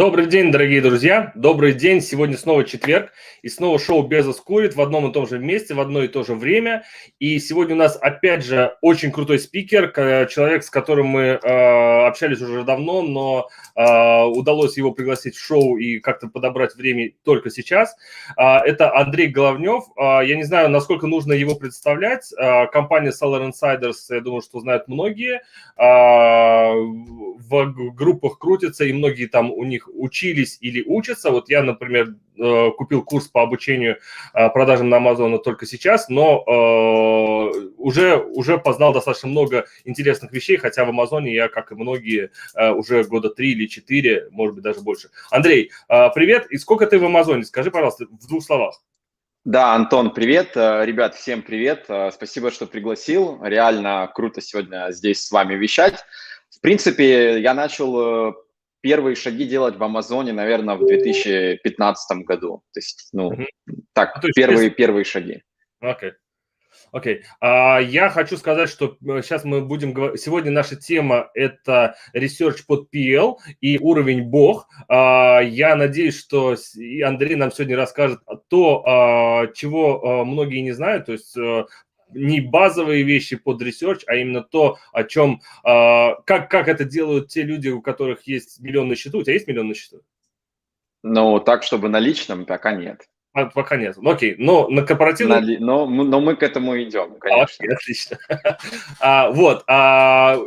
Добрый день, дорогие друзья. Добрый день. Сегодня снова четверг. И снова шоу «Безос курит» в одном и том же месте, в одно и то же время. И сегодня у нас опять же очень крутой спикер, человек, с которым мы общались уже давно, но удалось его пригласить в шоу и как-то подобрать время только сейчас. Это Андрей Головнев. Я не знаю, насколько нужно его представлять. Компания Seller Insiders, я думаю, что знают многие. В группах крутятся, и многие там у них учились или учатся. Вот я, например, купил курс по обучению продажам на Amazon только сейчас, но уже познал достаточно много интересных вещей, хотя в Амазоне я, как и многие, уже года 3 или 4, может быть, даже больше. Андрей, привет. И сколько ты в Амазоне? Скажи, пожалуйста, в 2 словах. Да, Антон, привет. Ребят, всем привет. Спасибо, что пригласил. Реально круто сегодня здесь с вами вещать. В принципе, я начал первые шаги делать в Амазоне, наверное, в 2015 году. То есть, так, То есть первые шаги. Окей. Окей. Я хочу сказать, что сейчас мы будем говорить... Сегодня наша тема – это research под PL и уровень Бог. Я надеюсь, что Андрей нам сегодня расскажет то, чего многие не знают, то есть не базовые вещи под research, а именно то, о чем... Как это делают те люди, у которых есть миллион на счету. У тебя есть миллион на счету? Ну, так, чтобы на личном, пока нет. Пока нет. Окей, но на корпоративном... Но мы к этому идем, конечно. Окей, отлично.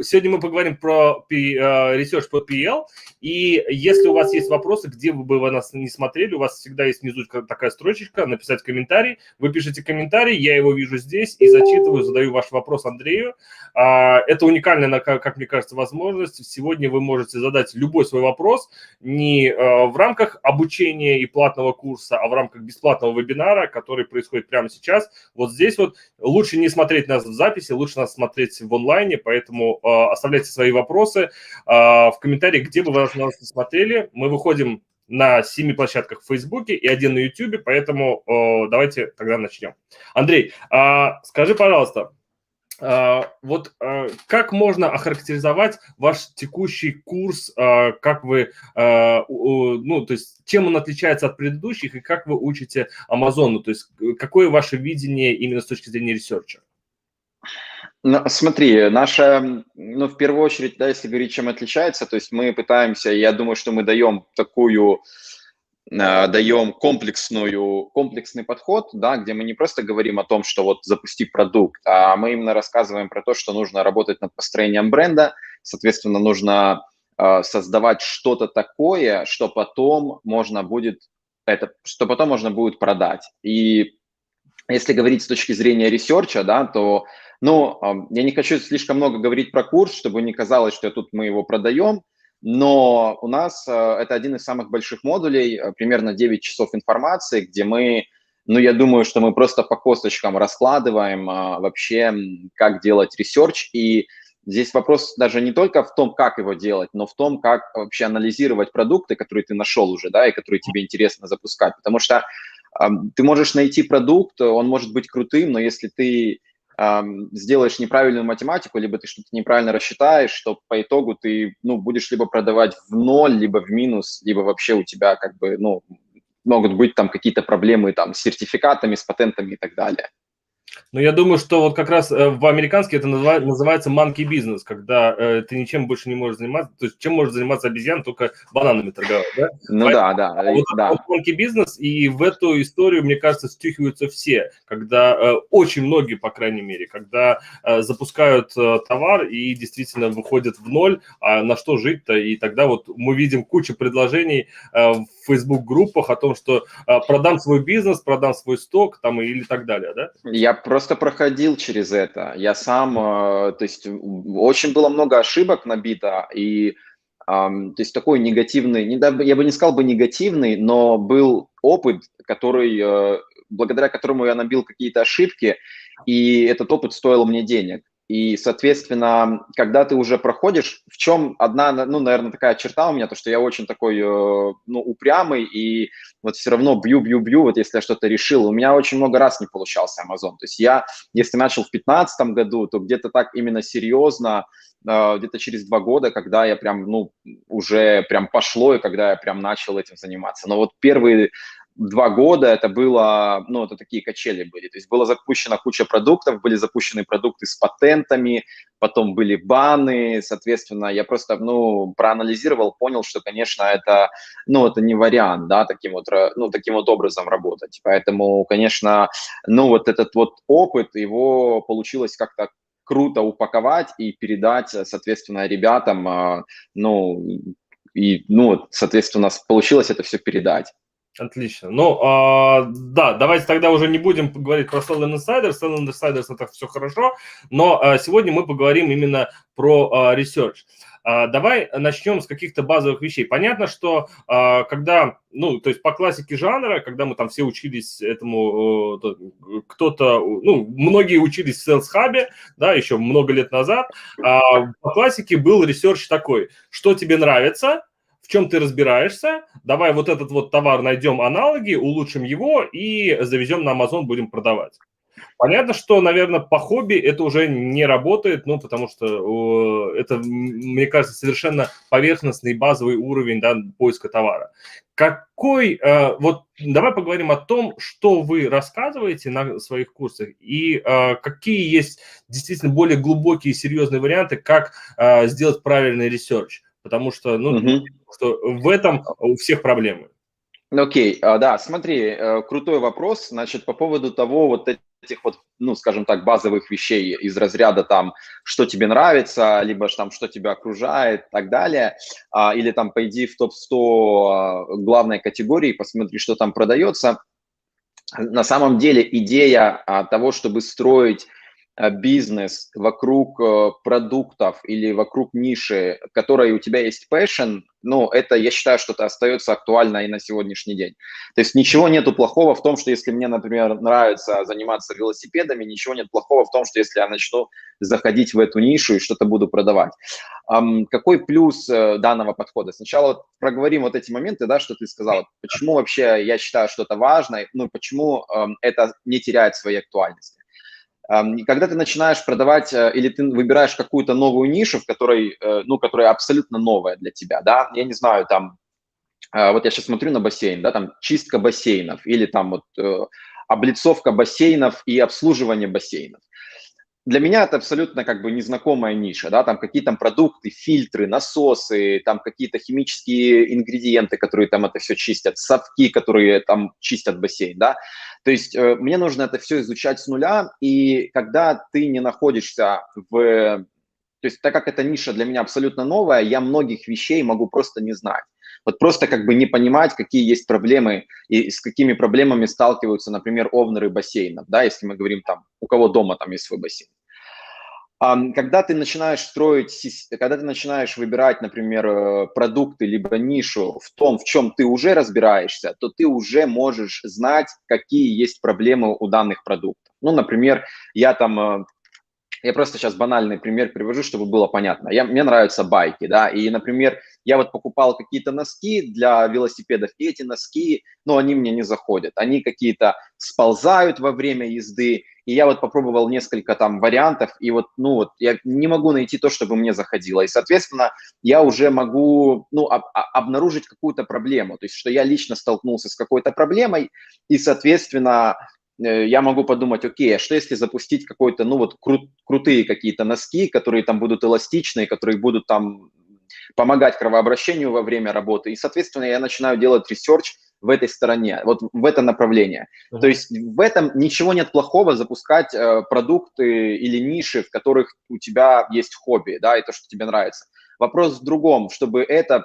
Сегодня мы поговорим про research по PL. И если у вас есть вопросы, где бы вы нас не смотрели, у вас всегда есть внизу такая строчечка, написать комментарий. Вы пишете комментарий, я его вижу здесь и зачитываю, задаю ваш вопрос Андрею. Это уникальная, как мне кажется, возможность. Сегодня вы можете задать любой свой вопрос не в рамках обучения и платного курса, а в рамках бесплатного вебинара, который происходит прямо сейчас. Вот здесь вот лучше не смотреть нас в записи, лучше нас смотреть в онлайне, поэтому оставляйте свои вопросы в комментариях, где бы вы нас не смотрели. Мы выходим на 7 площадках в Фейсбуке и 1 на Ютубе, поэтому давайте тогда начнем. Андрей, скажи, пожалуйста, как можно охарактеризовать ваш текущий курс, как вы, то есть чем он отличается от предыдущих и как вы учите Амазону, то есть какое ваше видение именно с точки зрения ресерча? Смотри, в первую очередь, да, если говорить, чем отличается, то есть мы пытаемся, я думаю, что мы даем комплексный подход, да, где мы не просто говорим о том, что вот запусти продукт, а мы именно рассказываем про то, что нужно работать над построением бренда, соответственно, нужно создавать что-то такое, что потом можно будет продать. И если говорить с точки зрения ресерча, да, то, я не хочу слишком много говорить про курс, чтобы не казалось, что мы его продаем, но у нас это один из самых больших модулей, примерно 9 часов информации, где я думаю, что мы просто по косточкам раскладываем вообще, как делать ресерч. И здесь вопрос даже не только в том, как его делать, но в том, как вообще анализировать продукты, которые ты нашел уже, да, и которые тебе интересно запускать. Потому что ты можешь найти продукт, он может быть крутым, но если ты сделаешь неправильную математику, либо ты что-то неправильно рассчитаешь, то по итогу ты, будешь либо продавать в ноль, либо в минус, либо вообще у тебя могут быть там какие-то проблемы там с сертификатами, с патентами и так далее. Но я думаю, что вот как раз по-американски это называется monkey business, когда ты ничем больше не можешь заниматься, то есть чем может заниматься обезьян, только бананами торговать, да? Monkey business, и в эту историю, мне кажется, втюхиваются все, когда очень многие, по крайней мере, когда запускают товар и действительно выходят в ноль, а на что жить-то, и тогда вот мы видим кучу предложений в Facebook-группах о том, что продам свой бизнес, продам свой сток там или так далее, да? Я просто проходил через это. Я сам, то есть очень было много ошибок набито, и то есть такой негативный, я бы не сказал бы негативный, но был опыт, благодаря которому я набил какие-то ошибки, и этот опыт стоил мне денег. И, соответственно, когда ты уже проходишь, в чем одна, ну, наверное, такая черта у меня, то, что я очень такой, ну, упрямый, и вот все равно бью, вот если я что-то решил. У меня очень много раз не получался Amazon. То есть я, если начал в 2015 году, то где-то так именно серьезно, где-то через 2 года, когда я прям, ну, уже прям пошло, и когда я прям начал этим заниматься. Но вот первые 2 года это было, ну, это такие качели были. То есть была запущена куча продуктов, были запущены продукты с патентами, потом были баны, соответственно, я просто, ну, проанализировал, понял, что, конечно, это, ну, это не вариант, да, ну, таким вот образом работать. Поэтому, конечно, ну, вот этот вот опыт, его получилось как-то круто упаковать и передать, соответственно, ребятам, ну, и, ну, соответственно, получилось это все передать. Отлично. Ну, да, давайте тогда уже не будем говорить про Selling Insiders. Selling Insiders это все хорошо, но сегодня мы поговорим именно про research. Давай начнем с каких-то базовых вещей. Понятно, что когда, ну, то есть по классике жанра, когда мы там все учились этому, кто-то, ну, многие учились в Sales Hub, да, еще много лет назад, по классике был research такой, что тебе нравится, в чем ты разбираешься, давай вот этот вот товар найдем аналоги, улучшим его и завезем на Amazon, будем продавать. Понятно, что, наверное, по хобби это уже не работает, ну, потому что это, мне кажется, совершенно поверхностный базовый уровень, да, поиска товара. Какой, вот давай поговорим о том, что вы рассказываете на своих курсах и какие есть действительно более глубокие и серьезные варианты, как сделать правильный ресерч, потому что, ну, что в этом у всех проблемы. Окей, да, смотри, крутой вопрос. Значит, по поводу того, вот этих вот, ну, скажем так, базовых вещей из разряда там, что тебе нравится, либо там, что тебя окружает и так далее, или там пойди в топ-100 главной категории, посмотри, что там продается. На самом деле идея того, чтобы строить бизнес вокруг продуктов или вокруг ниши, в которой у тебя есть passion, ну, это, я считаю, что это остается актуально и на сегодняшний день. То есть ничего нету плохого в том, что если мне, например, нравится заниматься велосипедами, ничего нет плохого в том, что если я начну заходить в эту нишу и что-то буду продавать. Какой плюс данного подхода? Сначала вот проговорим вот эти моменты, да, что ты сказал. Почему вообще я считаю, что это важно, ну, почему это не теряет своей актуальности. Когда ты начинаешь продавать или ты выбираешь какую-то новую нишу, в которой, ну, которая абсолютно новая для тебя, да, я не знаю, там, вот я сейчас смотрю на бассейн, да, там чистка бассейнов или там вот облицовка бассейнов и обслуживание бассейнов. Для меня это абсолютно как бы незнакомая ниша, да, там какие там продукты, фильтры, насосы, там какие-то химические ингредиенты, которые там это все чистят, совки, которые там чистят бассейн, да. То есть мне нужно это все изучать с нуля, и когда ты не находишься то есть так как эта ниша для меня абсолютно новая, я многих вещей могу просто не знать. Вот просто как бы не понимать, какие есть проблемы и с какими проблемами сталкиваются, например, овнеры бассейнов, да, если мы говорим там, у кого дома там есть свой бассейн. Когда ты начинаешь когда ты начинаешь выбирать, например, продукты либо нишу в том, в чем ты уже разбираешься, то ты уже можешь знать, какие есть проблемы у данных продуктов. Ну, например, я просто сейчас банальный пример привожу, чтобы было понятно. Мне нравятся байки, да, и, например, я вот покупал какие-то носки для велосипедов, и эти носки, ну, они мне не заходят. Они какие-то сползают во время езды, и я вот попробовал несколько там вариантов, и вот, ну, вот я не могу найти то, чтобы мне заходило. И, соответственно, я уже могу, ну, обнаружить какую-то проблему, то есть, что я лично столкнулся с какой-то проблемой, и, соответственно, я могу подумать, окей, а что если запустить какой-то, ну вот крутые какие-то носки, которые там будут эластичные, которые будут там помогать кровообращению во время работы. И, соответственно, я начинаю делать ресерч в этой стороне, вот в это направление. То есть в этом ничего нет плохого запускать продукты или ниши, в которых у тебя есть хобби, да, и то, что тебе нравится. Вопрос в другом, чтобы это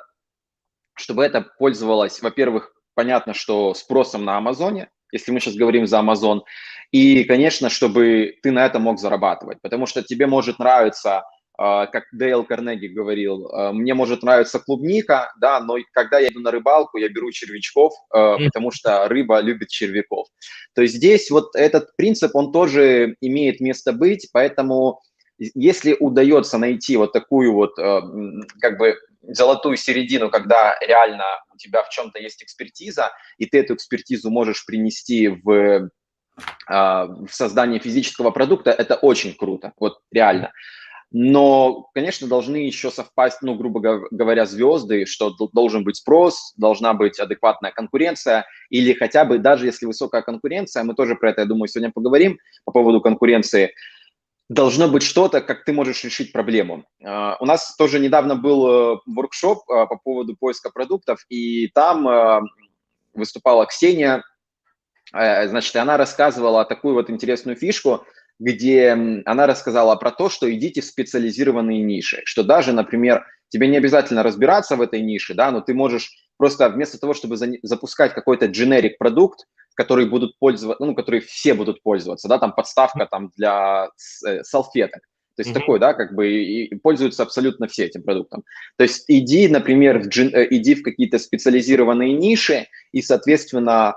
пользовалось, во-первых, понятно, что спросом на Амазоне, если мы сейчас говорим за Amazon, и, конечно, чтобы ты на этом мог зарабатывать, потому что тебе может нравиться, как Дейл Карнеги говорил, мне может нравиться клубника, да, но когда я иду на рыбалку, я беру червячков, потому что рыба любит червяков. То есть здесь вот этот принцип, он тоже имеет место быть, поэтому если удается найти вот такую вот как бы золотую середину, когда реально у тебя в чем-то есть экспертиза, и ты эту экспертизу можешь принести в создание физического продукта, это очень круто, вот реально. Но, конечно, должны еще совпасть, ну, грубо говоря, звезды, что должен быть спрос, должна быть адекватная конкуренция, или хотя бы, даже если высокая конкуренция, мы тоже про это, я думаю, сегодня поговорим по поводу конкуренции, должно быть что-то, как ты можешь решить проблему. У нас тоже недавно был воркшоп по поводу поиска продуктов, и там выступала Ксения, значит, и она рассказывала такую вот интересную фишку, где она рассказала про то, что идите в специализированные ниши, что даже, например, тебе не обязательно разбираться в этой нише, да, но ты можешь просто вместо того, чтобы запускать какой-то generic продукт, который будут пользоваться, ну, который все будут пользоваться, да, там подставка там для салфеток, то есть такой, да, как бы и пользуются абсолютно все этим продуктом. То есть иди, например, иди в какие-то специализированные ниши и, соответственно,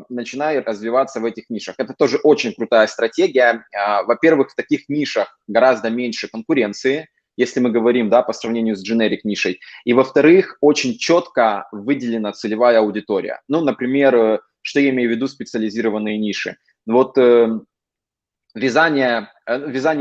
начинай развиваться в этих нишах. Это тоже очень крутая стратегия. Во-первых, в таких нишах гораздо меньше конкуренции, если мы говорим, да, по сравнению с generic нишей. И, во-вторых, очень четко выделена целевая аудитория. Ну, например, что я имею в виду специализированные ниши? Вот вязание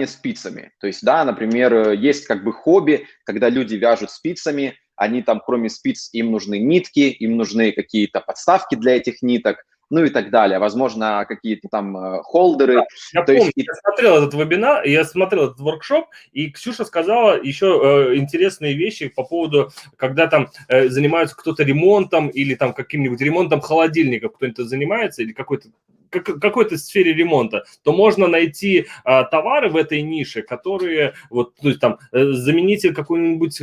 спицами. То есть, да, например, есть как бы хобби, когда люди вяжут спицами, они там, кроме спиц, им нужны нитки, им нужны какие-то подставки для этих ниток, ну и так далее. Возможно, какие-то там холдеры. Я То помню, есть, я смотрел этот вебинар, я смотрел этот воркшоп, и Ксюша сказала еще интересные вещи по поводу, когда там занимаются кто-то ремонтом или там каким-нибудь ремонтом холодильников, кто-нибудь занимается, или какой-то сфере ремонта, то можно найти товары в этой нише, которые вот, то есть там заменитель какого-нибудь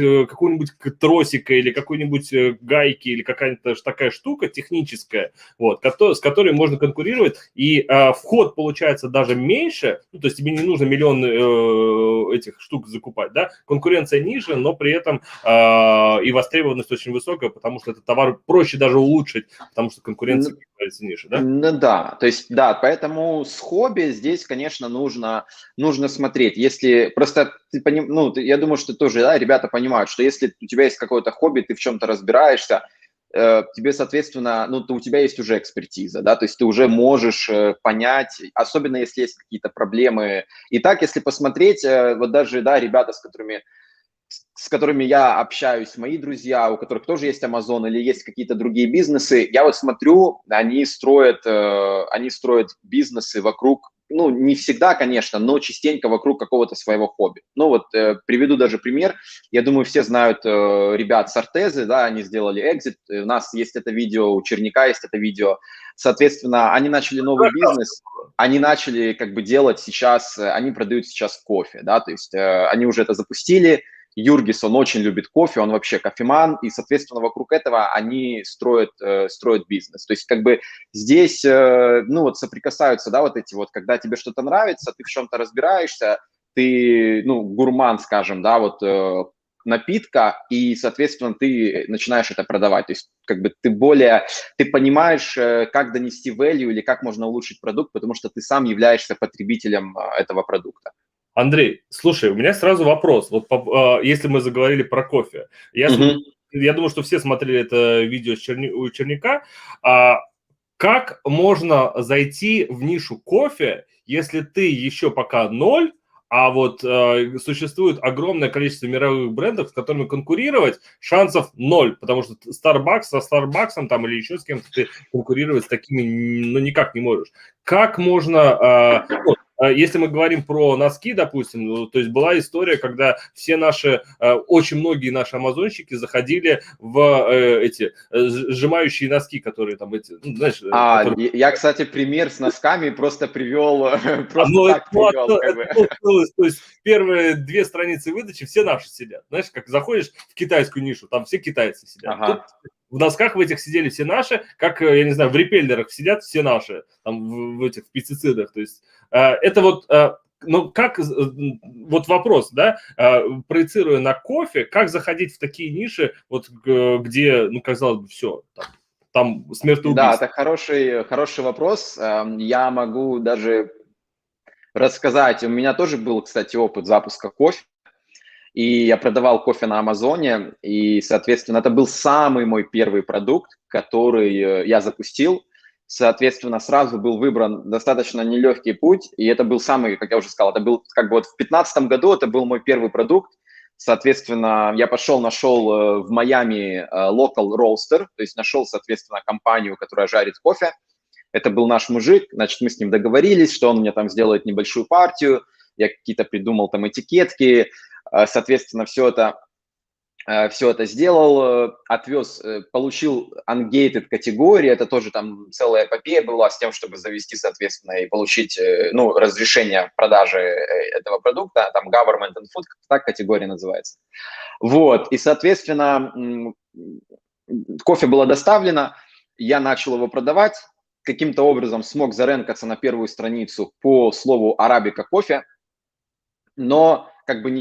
тросика или какой-нибудь гайки или какая-то такая штука техническая, вот, с которой можно конкурировать, и вход получается даже меньше, ну, то есть тебе не нужно миллион этих штук закупать, да, конкуренция ниже, но при этом и востребованность очень высокая, потому что этот товар проще даже улучшить, потому что конкуренция ниже, да? Ну да, то есть да, поэтому с хобби здесь, конечно, нужно смотреть. Если просто ты ну, я думаю, что тоже, да, ребята понимают, что если у тебя есть какое-то хобби, ты в чем-то разбираешься, тебе, соответственно, ну, у тебя есть уже экспертиза, да, то есть ты уже можешь понять, особенно если есть какие-то проблемы. И так, если посмотреть, вот даже, да, ребята, с которыми я общаюсь, мои друзья, у которых тоже есть Amazon или есть какие-то другие бизнесы, я вот смотрю, они строят бизнесы вокруг, ну, не всегда, конечно, но частенько вокруг какого-то своего хобби. Ну, вот приведу даже пример. Я думаю, все знают ребят с Артезы, да, они сделали экзит. У нас есть это видео, у Черняка есть это видео. Соответственно, они начали новый бизнес, они начали как бы делать сейчас, они продают сейчас кофе, да, то есть они уже это запустили. Юргис, он очень любит кофе, он вообще кофеман, и, соответственно, вокруг этого они строят бизнес. То есть, как бы здесь, ну, вот соприкасаются, да, вот эти вот, когда тебе что-то нравится, ты в чем-то разбираешься, ты, ну, гурман, скажем, да, вот напитка, и, соответственно, ты начинаешь это продавать. То есть, как бы ты понимаешь, как донести value или как можно улучшить продукт, потому что ты сам являешься потребителем этого продукта. Андрей, слушай, у меня сразу вопрос. Вот если мы заговорили про кофе, я думаю, что все смотрели это видео у Черняка. Как можно зайти в нишу кофе, если ты еще пока ноль, а вот существует огромное количество мировых брендов, с которыми конкурировать шансов ноль, потому что Starbucks со Starbucks там или еще с кем-то ты конкурировать с такими ну, никак не можешь. Как можно... Если мы говорим про носки, допустим, то есть была история, когда все очень многие наши амазонщики заходили в эти сжимающие носки, которые там эти, ну, знаешь... Я, кстати, пример с носками просто привел, То есть первые 2 страницы выдачи все наши сидят. Знаешь, как заходишь в китайскую нишу, там все китайцы сидят. Ага. Тут в носках в этих сидели все наши, как, я не знаю, в репеллерах сидят все наши, там в пестицидах. То есть это вот, ну как, вот вопрос, да, проецируя на кофе, как заходить в такие ниши, вот где, ну, казалось бы, все, там смертоубийство. Да, это хороший вопрос. Я могу даже рассказать. У меня тоже был, кстати, опыт запуска кофе. И я продавал кофе на Амазоне, и, соответственно, это был самый мой первый продукт, который я запустил. Соответственно, сразу был выбран достаточно нелегкий путь, и это был самый, как я уже сказал, это был как бы вот в 2015 году, это был мой первый продукт. Соответственно, я нашел в Майами local roaster, то есть нашел, соответственно, компанию, которая жарит кофе. Это был наш мужик, значит, мы с ним договорились, что он мне там сделает небольшую партию, я какие-то придумал там этикетки, соответственно, все это сделал, отвез, получил ungated категории, это тоже там целая эпопея была с тем, чтобы завести, соответственно, и получить, ну, разрешение продажи этого продукта, там government and food, так категория называется. Вот, и, соответственно, кофе было доставлено, я начал его продавать, каким-то образом смог заренкаться на первую страницу по слову «арабика кофе», но как бы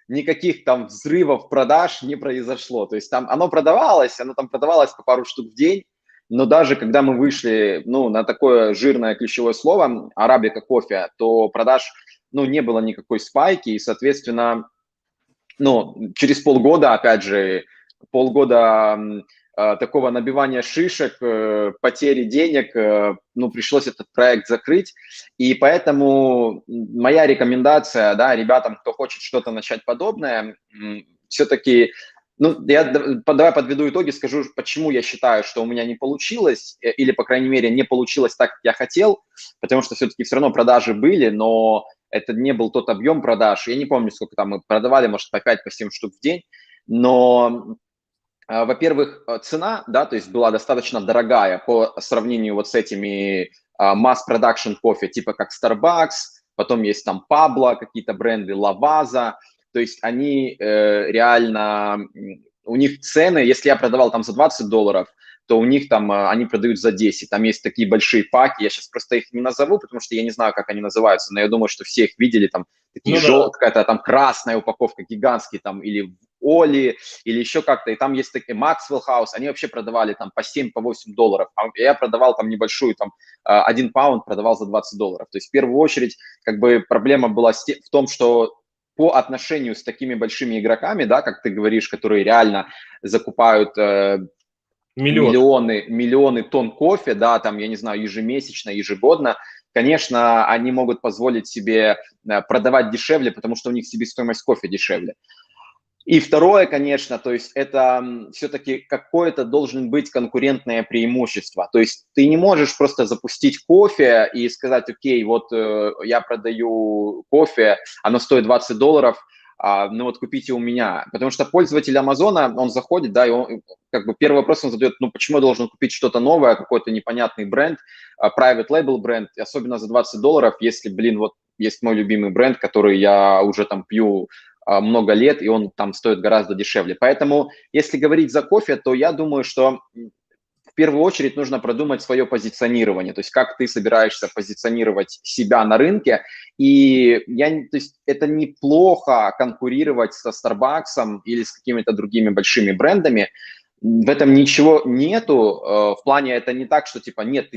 никаких там взрывов продаж не произошло. То есть там оно там продавалось по пару штук в день, но даже когда мы вышли, ну, на такое жирное ключевое слово «арабика кофе», то продаж, ну, не было никакой спайки, и, соответственно, ну, через полгода, опять же, такого набивания шишек, потери денег, ну, пришлось этот проект закрыть. И поэтому моя рекомендация, да, ребятам, кто хочет что-то начать подобное, все-таки, ну, давай подведу итоги, скажу, почему я считаю, что у меня не получилось, или, по крайней мере, не получилось так, как я хотел, потому что все-таки все равно продажи были, но это не был тот объем продаж. Я не помню, сколько там мы продавали, может, по 5-7 штук в день, но во-первых, цена, да, то есть была достаточно дорогая по сравнению вот с этими mass-production кофе, типа как Starbucks, потом есть там Pablo, какие-то бренды, Lavazza, то есть они реально, у них цены, если я продавал там за $20, то у них там, они продают за 10, там есть такие большие паки, я сейчас просто их не назову, потому что я не знаю, как они называются, но я думаю, что все их видели, там такие какая-то там красная упаковка, гигантские там, или Оли, или еще как-то, и там есть такие Maxwell House, они вообще продавали там по $7-8, а я продавал там небольшую, там 1 паунд продавал за $20. То есть в первую очередь как бы проблема была в том, что по отношению с такими большими игроками, да, как ты говоришь, которые реально закупают миллионы тонн кофе, да, там, я не знаю, ежемесячно, ежегодно, конечно, они могут позволить себе продавать дешевле, потому что у них себестоимость кофе дешевле. И второе, конечно, то есть это все-таки какое-то должен быть конкурентное преимущество. То есть ты не можешь просто запустить кофе и сказать, окей, вот я продаю кофе, оно стоит $20, ну вот купите у меня. Потому что пользователь Амазона, он заходит, да, и он, как бы первый вопрос он задает, ну почему я должен купить что-то новое, какой-то непонятный бренд, private label бренд, особенно за $20, если, блин, вот есть мой любимый бренд, который я уже там пью много лет, и он там стоит гораздо дешевле. Поэтому, если говорить за кофе, то я думаю, что в первую очередь нужно продумать свое позиционирование, то есть как ты собираешься позиционировать себя на рынке. И то есть это неплохо конкурировать со Starbucks или с какими-то другими большими брендами. В этом ничего нету, в плане это не так, что типа нет,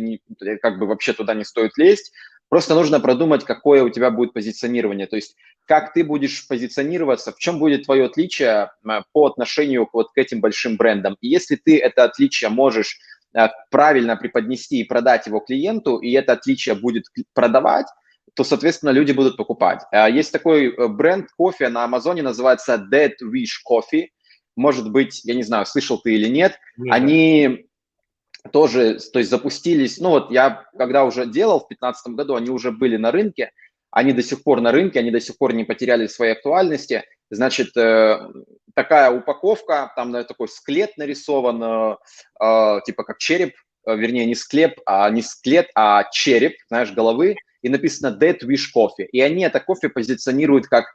как бы вообще туда не стоит лезть. Просто нужно продумать, какое у тебя будет позиционирование, то есть как ты будешь позиционироваться, в чем будет твое отличие по отношению вот к этим большим брендам. И если ты это отличие можешь правильно преподнести и продать его клиенту, и это отличие будет продавать, то, соответственно, люди будут покупать. Есть такой бренд кофе на Амазоне, называется Dead Wish Coffee. Может быть, я не знаю, слышал ты или нет. Они тоже, то есть запустились, ну вот я когда уже делал в 2015 году, они уже были на рынке, они до сих пор на рынке, они до сих пор не потеряли своей актуальности. Значит, такая упаковка, там такой скелет нарисован, типа как череп, вернее, не скелет, а череп, знаешь, головы, и написано Dead Wish Coffee. И они это кофе позиционируют как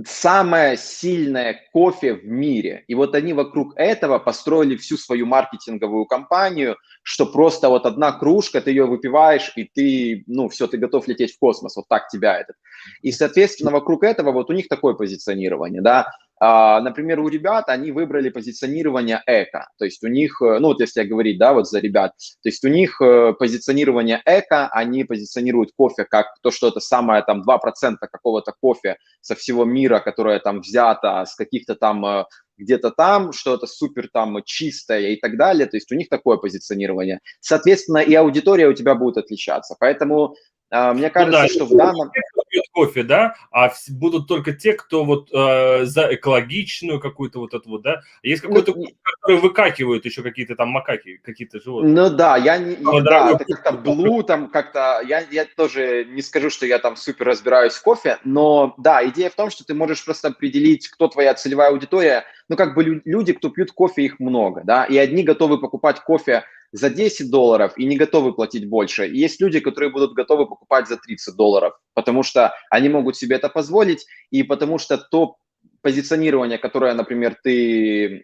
самое сильное кофе в мире. И вот они вокруг этого построили всю свою маркетинговую кампанию, что просто вот одна кружка, ты ее выпиваешь, и ты, ну, все, ты готов лететь в космос, вот так тебя этот. И, соответственно, вокруг этого вот у них такое позиционирование, да. Например, у ребят они выбрали позиционирование эко, то есть у них, ну вот если говорить, да, вот за ребят, то есть у них позиционирование эко, они позиционируют кофе как то, что это самое там 2% какого-то кофе со всего мира, которое там взято с каких-то там где-то там, что это супер там чистое и так далее, то есть у них такое позиционирование. Соответственно, и аудитория у тебя будет отличаться, поэтому мне Ну да, кажется, что в данном... те, кто пьет кофе, да, а будут только те, кто вот за экологичную какую-то вот эту вот, да. Есть Ну, какой-то кофе, который выкакивают еще какие-то там макаки, какие-то животные. ну да, Самый да, дорогой это как-то кофе, который- блу, там как-то, я тоже не скажу, что я там супер разбираюсь в кофе, но да, идея в том, что ты можешь просто определить, кто твоя целевая аудитория, ну как бы люди, кто пьют кофе, их много, да, и одни готовы покупать кофе за $10 и не готовы платить больше, и есть люди, которые будут готовы покупать за $30, потому что они могут себе это позволить, и потому что то позиционирование, которое, например, ты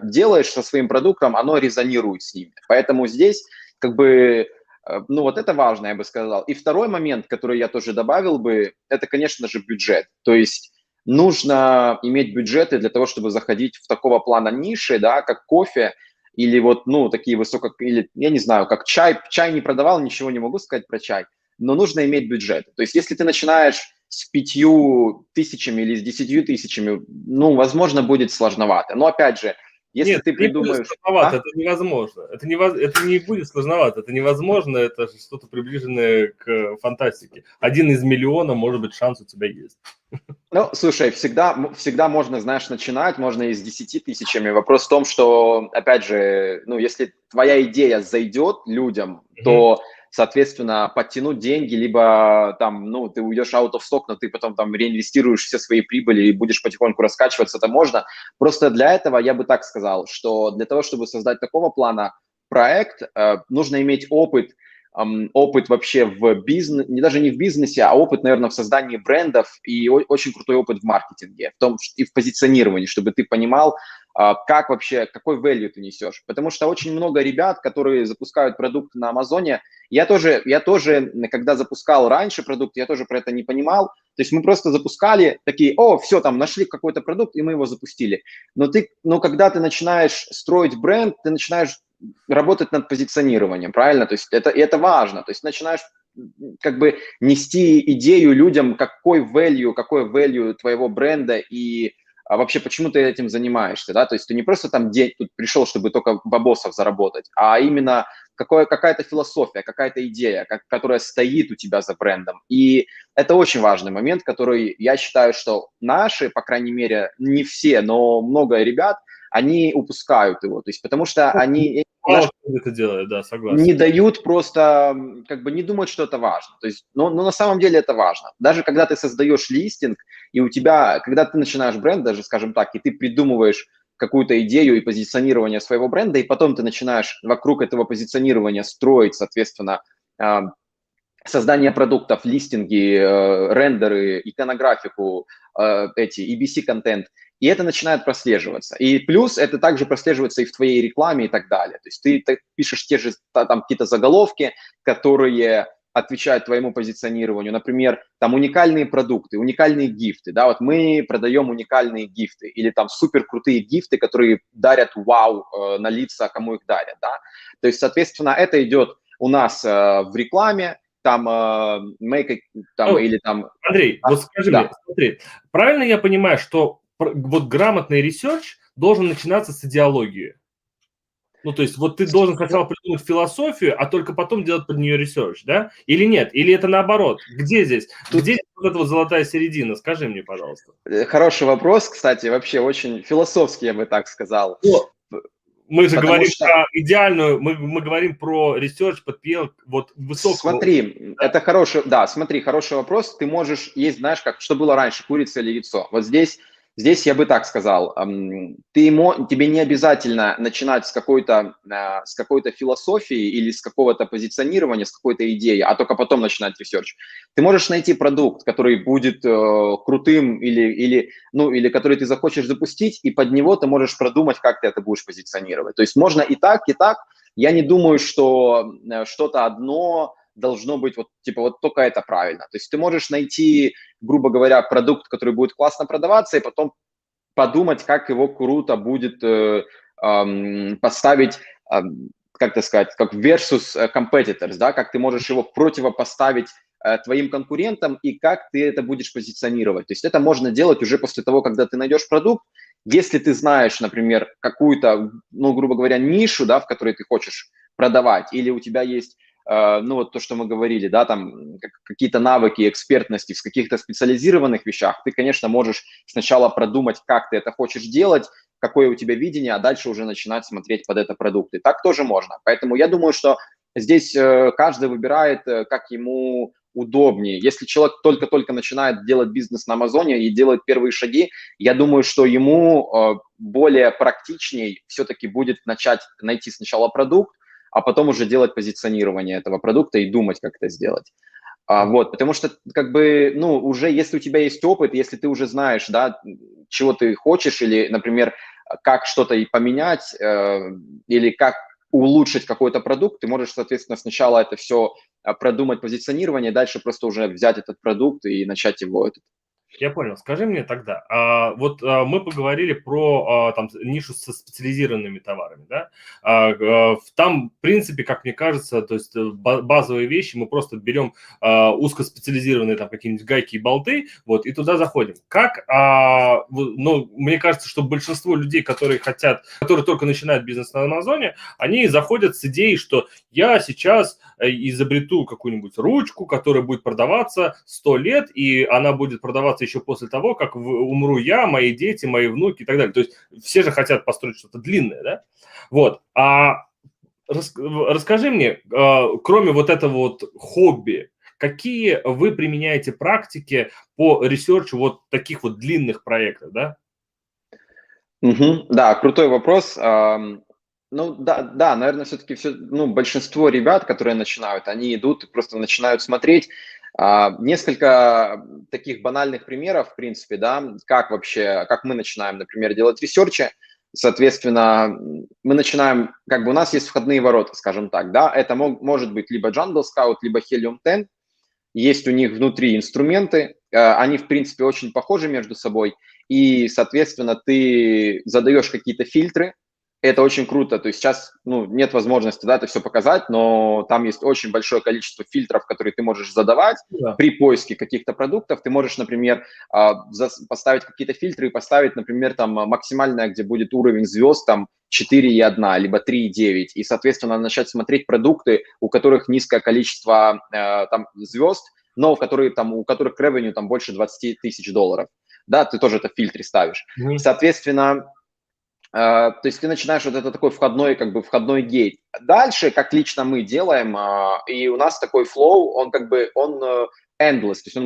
делаешь со своим продуктом, оно резонирует с ними. Поэтому здесь как бы, ну вот это важно, я бы сказал. И второй момент, который я тоже добавил бы, это, конечно же, бюджет. То есть нужно иметь бюджеты для того, чтобы заходить в такого плана ниши, да, как кофе, или вот, ну, такие высоко, или, я не знаю, как чай. Чай не продавал, ничего не могу сказать про чай, но нужно иметь бюджет. То есть если ты начинаешь с 5 тысячами или с 10 тысячами, ну, возможно, будет сложновато. Но опять же, если Нет, ты это не будет придумаешь... сложновато, А? это невозможно. Это не будет сложновато, это невозможно, это что-то приближенное к фантастике. 1 из миллиона, может быть, шанс у тебя есть. Ну, слушай, всегда можно, знаешь, начинать, можно и с 10 тысячами. Вопрос в том, что, опять же, ну, если твоя идея зайдет людям, Мгм. то, соответственно, подтянуть деньги, либо там, ну, ты уйдешь out of stock, но ты потом там реинвестируешь все свои прибыли и будешь потихоньку раскачиваться, это можно. Просто для этого я бы так сказал, что для того, чтобы создать такого плана проект, нужно иметь опыт вообще в бизнесе, даже не в бизнесе, а опыт, наверное, в создании брендов и очень крутой опыт в маркетинге, в том и в позиционировании, чтобы ты понимал, как вообще, какой value ты несешь. Потому что очень много ребят, которые запускают продукт на Амазоне, я тоже, когда запускал раньше продукт, я тоже про это не понимал. То есть мы просто запускали такие, все, там нашли какой-то продукт, и мы его запустили. Но когда ты начинаешь строить бренд, ты начинаешь работать над позиционированием, правильно? То есть это важно. То есть начинаешь как бы нести идею людям, какой value твоего бренда и вообще почему ты этим занимаешься, да? То есть ты не просто там день тут пришел, чтобы только бабосов заработать, а именно какая-то философия, какая-то идея, которая стоит у тебя за брендом. И это очень важный момент, который я считаю, что наши, по крайней мере, не все, но много ребят, они упускают его. То есть потому что они, знаешь, Мало кто это делает, да, не согласен. дают просто, как бы не думают, что это важно. То есть, но на самом деле это важно. Даже когда ты создаешь листинг, и у тебя, когда ты начинаешь бренд, даже, скажем так, и ты придумываешь какую-то идею и позиционирование своего бренда, и потом ты начинаешь вокруг этого позиционирования строить, соответственно, создание продуктов, листинги, рендеры, иконографику, эти EBC-контент, и это начинает прослеживаться. И плюс это также прослеживается и в твоей рекламе и так далее. То есть ты пишешь те же там какие-то заголовки, которые отвечают твоему позиционированию. Например, там уникальные продукты, уникальные гифты. Да, вот мы продаем уникальные гифты или там супер крутые гифты, которые дарят вау на лица, кому их дарят. Да? То есть, соответственно, это идет у нас в рекламе, там, там Ну, или там... Андрей, вот скажи мне, Да, смотри, правильно я понимаю, что вот грамотный ресерч должен начинаться с идеологии? Ну, то есть вот ты должен сначала придумать философию, а только потом делать под нее ресерч, да? Или нет? Или это наоборот? Где здесь? тут Где здесь вот эта вот золотая середина? Скажи мне, пожалуйста. хороший вопрос, кстати, вообще очень философский, я бы так сказал. Ну, мы же Потому говорим что, про идеальную, мы говорим про ресерч под PL вот высокого уровня, смотри, да? это хороший, да, смотри, хороший вопрос. Ты можешь есть, знаешь, как, что было раньше, курица или яйцо. Вот здесь я бы так сказал. Тебе не обязательно начинать с какой-то философии или с какого-то позиционирования, с какой-то идеи, а только потом начинать ресерч. Ты можешь найти продукт, который будет крутым или который ты захочешь запустить, и под него ты можешь продумать, как ты это будешь позиционировать. То есть можно и так, и так. Я не думаю, что что-то одно должно быть вот типа вот только это правильно. То есть ты можешь найти, грубо говоря, продукт, который будет классно продаваться, и потом подумать, как его круто будет поставить, как это сказать, как versus competitors, да, как ты можешь его противопоставить твоим конкурентам и как ты это будешь позиционировать. То есть это можно делать уже после того, когда ты найдешь продукт. Если ты знаешь, например, какую-то, ну, грубо говоря, нишу, да, в которой ты хочешь продавать, или у тебя есть, ну, вот то, что мы говорили, да, там какие-то навыки, экспертности в каких-то специализированных вещах, ты, конечно, можешь сначала продумать, как ты это хочешь делать, какое у тебя видение, а дальше уже начинать смотреть под это продукты. Так тоже можно. Поэтому я думаю, что здесь каждый выбирает, как ему удобнее. Если человек только-только начинает делать бизнес на Амазоне и делает первые шаги, я думаю, что ему более практичней все-таки будет найти сначала продукт, а потом уже делать позиционирование этого продукта и думать, как это сделать. Вот, потому что, как бы, ну, уже если у тебя есть опыт, если ты уже знаешь, да, чего ты хочешь, или, например, как что-то и поменять, или как улучшить какой-то продукт, ты можешь, соответственно, сначала это все продумать позиционирование, дальше просто уже взять этот продукт и начать его. Я понял. Скажи мне тогда, мы поговорили про там нишу со специализированными товарами, да? Там, в принципе, как мне кажется, то есть базовые вещи мы просто берем узкоспециализированные там какие-нибудь гайки и болты, вот, и туда заходим. Ну, мне кажется, что большинство людей, которые только начинают бизнес на Амазоне, они заходят с идеей, что я сейчас изобрету какую-нибудь ручку, которая будет продаваться 100 лет, и она будет продаваться еще после того, как умру я, мои дети, мои внуки и так далее. То есть все же хотят построить что-то длинное, да? Вот. Расскажи мне, кроме вот этого вот хобби, какие вы применяете практики по ресерчу вот таких вот длинных проектов, да? Да, крутой вопрос. Ну, да, наверное, все-таки большинство ребят, которые начинают, они идут и просто начинают смотреть. Несколько таких банальных примеров, в принципе, да, как мы начинаем, например, делать ресерчи. Соответственно, мы начинаем, как бы у нас есть входные ворота, скажем так, да, это может быть либо Jungle Scout, либо Helium 10. Есть у них внутри инструменты, они, в принципе, очень похожи между собой, и, соответственно, ты задаешь какие-то фильтры, это очень круто, то есть сейчас, нет возможности, да, это все показать, но там есть очень большое количество фильтров, которые ты можешь задавать Да. при поиске каких-то продуктов. Ты можешь, например, поставить какие-то фильтры и поставить, например, там максимальное, где будет уровень звезд, там 4,1, либо 3,9, и, соответственно, начать смотреть продукты, у которых низкое количество там звезд, но у которых revenue там больше 20 тысяч долларов. Да, ты тоже это в фильтре ставишь. Соответственно, то есть ты начинаешь вот это такой входной гейт. Дальше, как лично мы делаем, и у нас такой флоу, он endless, то есть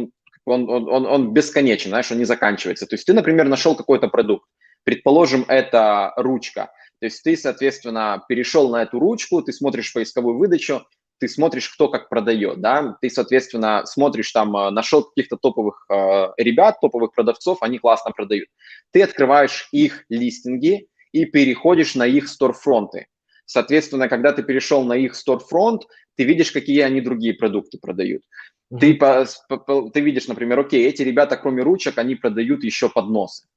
он бесконечен, знаешь, он не заканчивается. То есть ты, например, нашел какой-то продукт, предположим, это ручка. То есть ты, соответственно, перешел на эту ручку, ты смотришь поисковую выдачу, ты смотришь, кто как продает, да, ты, соответственно, смотришь там, нашел каких-то топовых ребят, топовых продавцов, они классно продают. Ты открываешь их листинги и переходишь на их сторфронты. Соответственно, когда ты перешел на их сторфронт, ты видишь, какие они другие продукты продают. Ты видишь, например, окей, эти ребята, кроме ручек, они продают еще подносы.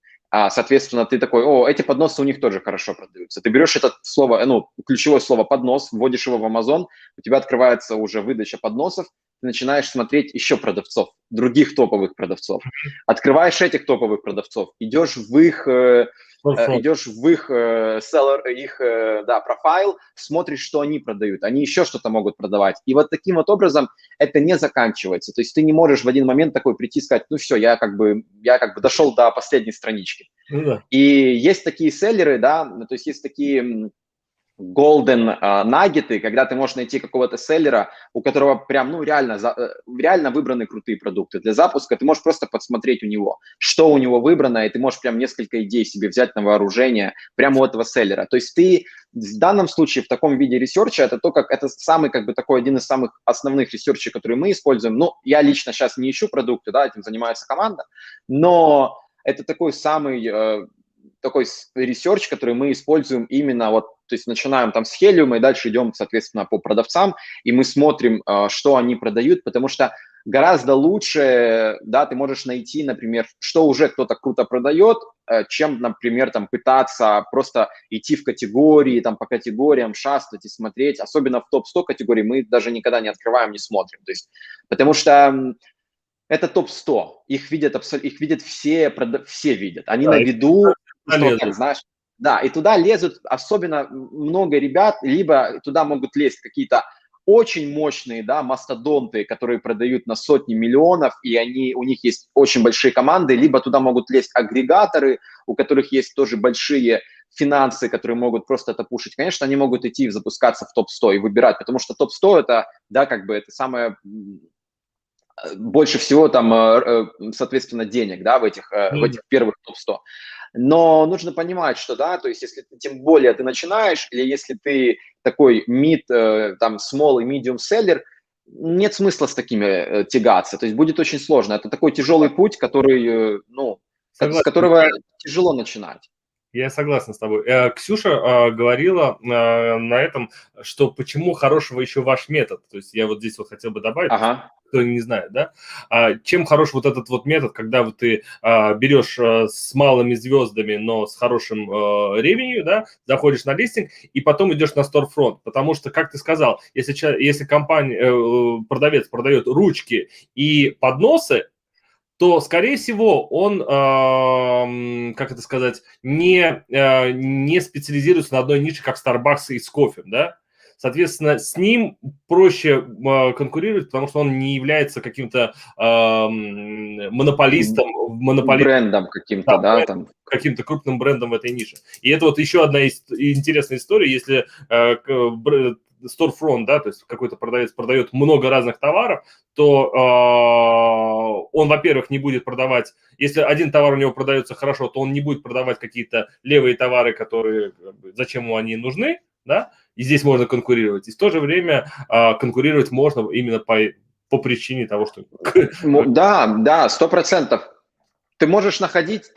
Соответственно, ты такой, эти подносы у них тоже хорошо продаются. Ты берешь это слово, ключевое слово поднос, вводишь его в Amazon, у тебя открывается уже выдача подносов, ты начинаешь смотреть еще продавцов, других топовых продавцов. Открываешь этих топовых продавцов, идешь в их профайл, смотришь, что они продают. Они еще что-то могут продавать. И вот таким вот образом это не заканчивается. То есть ты не можешь в один момент такой прийти и сказать, ну все, я как бы дошел до последней странички. И есть такие селлеры, да, то есть есть такие golden наггеты, когда ты можешь найти какого-то селлера, у которого прям, реально выбраны крутые продукты. Для запуска ты можешь просто подсмотреть у него, что у него выбрано, и ты можешь прям несколько идей себе взять на вооружение прямо у этого селлера. То есть ты в данном случае в таком виде ресерча, это самый такой один из самых основных ресерчей, которые мы используем. Я лично сейчас не ищу продукты, да, этим занимается команда, но это такой самый такой ресерч, который мы используем именно то есть начинаем там с Helium и дальше идем, соответственно, по продавцам, и мы смотрим, что они продают, потому что гораздо лучше, да, ты можешь найти, например, что уже кто-то круто продает, чем, например, там пытаться просто идти в категории, там по категориям шастать и смотреть, особенно в топ-100 категорий мы даже никогда не открываем, не смотрим, то есть, потому что это топ-100, их видят, их видят все, все видят, они на Да, и виду, что лезут. так, знаешь, да, и туда лезут особенно много ребят, либо туда могут лезть какие-то очень мощные, да, мастодонты, которые продают на сотни миллионов, и у них есть очень большие команды, либо туда могут лезть агрегаторы, у которых есть тоже большие финансы, которые могут просто это пушить. Конечно, они могут идти и запускаться в топ-100 и выбирать, потому что топ-100 это, да, как бы это самое больше всего там, соответственно, денег, да, в этих первых топ-100. Но нужно понимать, что, да, то есть если ты, тем более ты начинаешь, или если ты такой там, small и medium seller, нет смысла с такими тягаться. То есть будет очень сложно. Это такой тяжелый путь, который, ну, с Согласен. которого тяжело начинать. Я согласен с тобой. Ксюша говорила на этом, что почему хорошего еще ваш метод. То есть я вот здесь вот хотел бы добавить, Ага. кто не знает, да, чем хорош вот этот вот метод, когда вот ты берешь с малыми звездами, но с хорошим ревенью, да, заходишь на листинг и потом идешь на storefront, потому что, как ты сказал, если компания, продавец продает ручки и подносы, то, скорее всего, он, как это сказать, не специализируется на одной нише, как Starbucks и с кофе, да? Соответственно, с ним проще конкурировать, потому что он не является каким-то монополистом, Брендом каким-то, да, там. каким-то крупным брендом в этой нише. И это вот еще одна интересная история, если storefront, да, то есть какой-то продавец продает много разных товаров, то он, во-первых, не будет продавать, если один товар у него продается хорошо, то он не будет продавать какие-то левые товары, которые, зачем ему они нужны, да, и здесь можно конкурировать. И в то же время конкурировать можно именно по причине того, что... Да, 100%. Ты можешь находить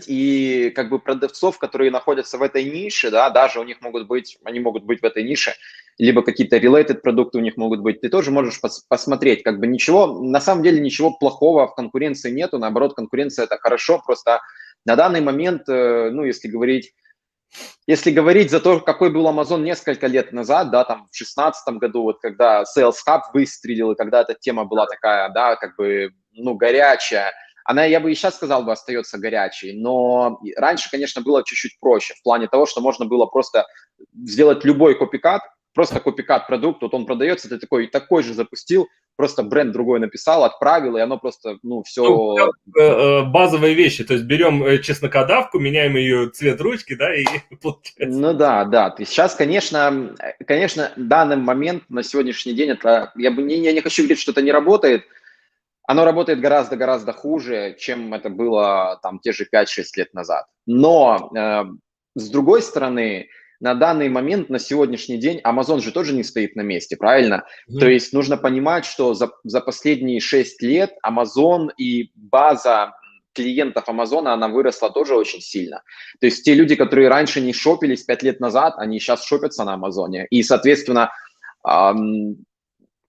и как бы продавцов, которые находятся в этой нише, да, даже они могут быть в этой нише, либо какие-то related продукты у них могут быть. Ты тоже можешь посмотреть, как бы на самом деле ничего плохого в конкуренции нету, наоборот, конкуренция это хорошо, просто на данный момент, ну, если говорить за то, какой был Amazon несколько лет назад, да, там в 2016 году, вот когда Sales Hub выстрелил, и когда эта тема была такая, да, как бы, ну, горячая, я бы и сейчас сказал бы, остается горячей, но раньше, конечно, было чуть-чуть проще в плане того, что можно было просто сделать любой копикат, просто копикат продукт, вот он продается, ты такой же запустил, просто бренд другой написал, отправил, и оно просто, ну, все... базовые вещи, то есть берем чеснокодавку, меняем ее цвет ручки, да, и получается. Ну да, то есть сейчас, конечно, данный момент на сегодняшний день, это, я не хочу говорить, что это не работает, оно работает гораздо-гораздо хуже, чем это было там те же 5-6 лет назад. Но с другой стороны, на данный момент, на сегодняшний день, Amazon же тоже не стоит на месте, правильно? То есть нужно понимать, что за последние 6 лет Amazon и база клиентов Амазона, она выросла тоже очень сильно. То есть те люди, которые раньше не шопились 5 лет назад, они сейчас шопятся на Амазоне. И, соответственно,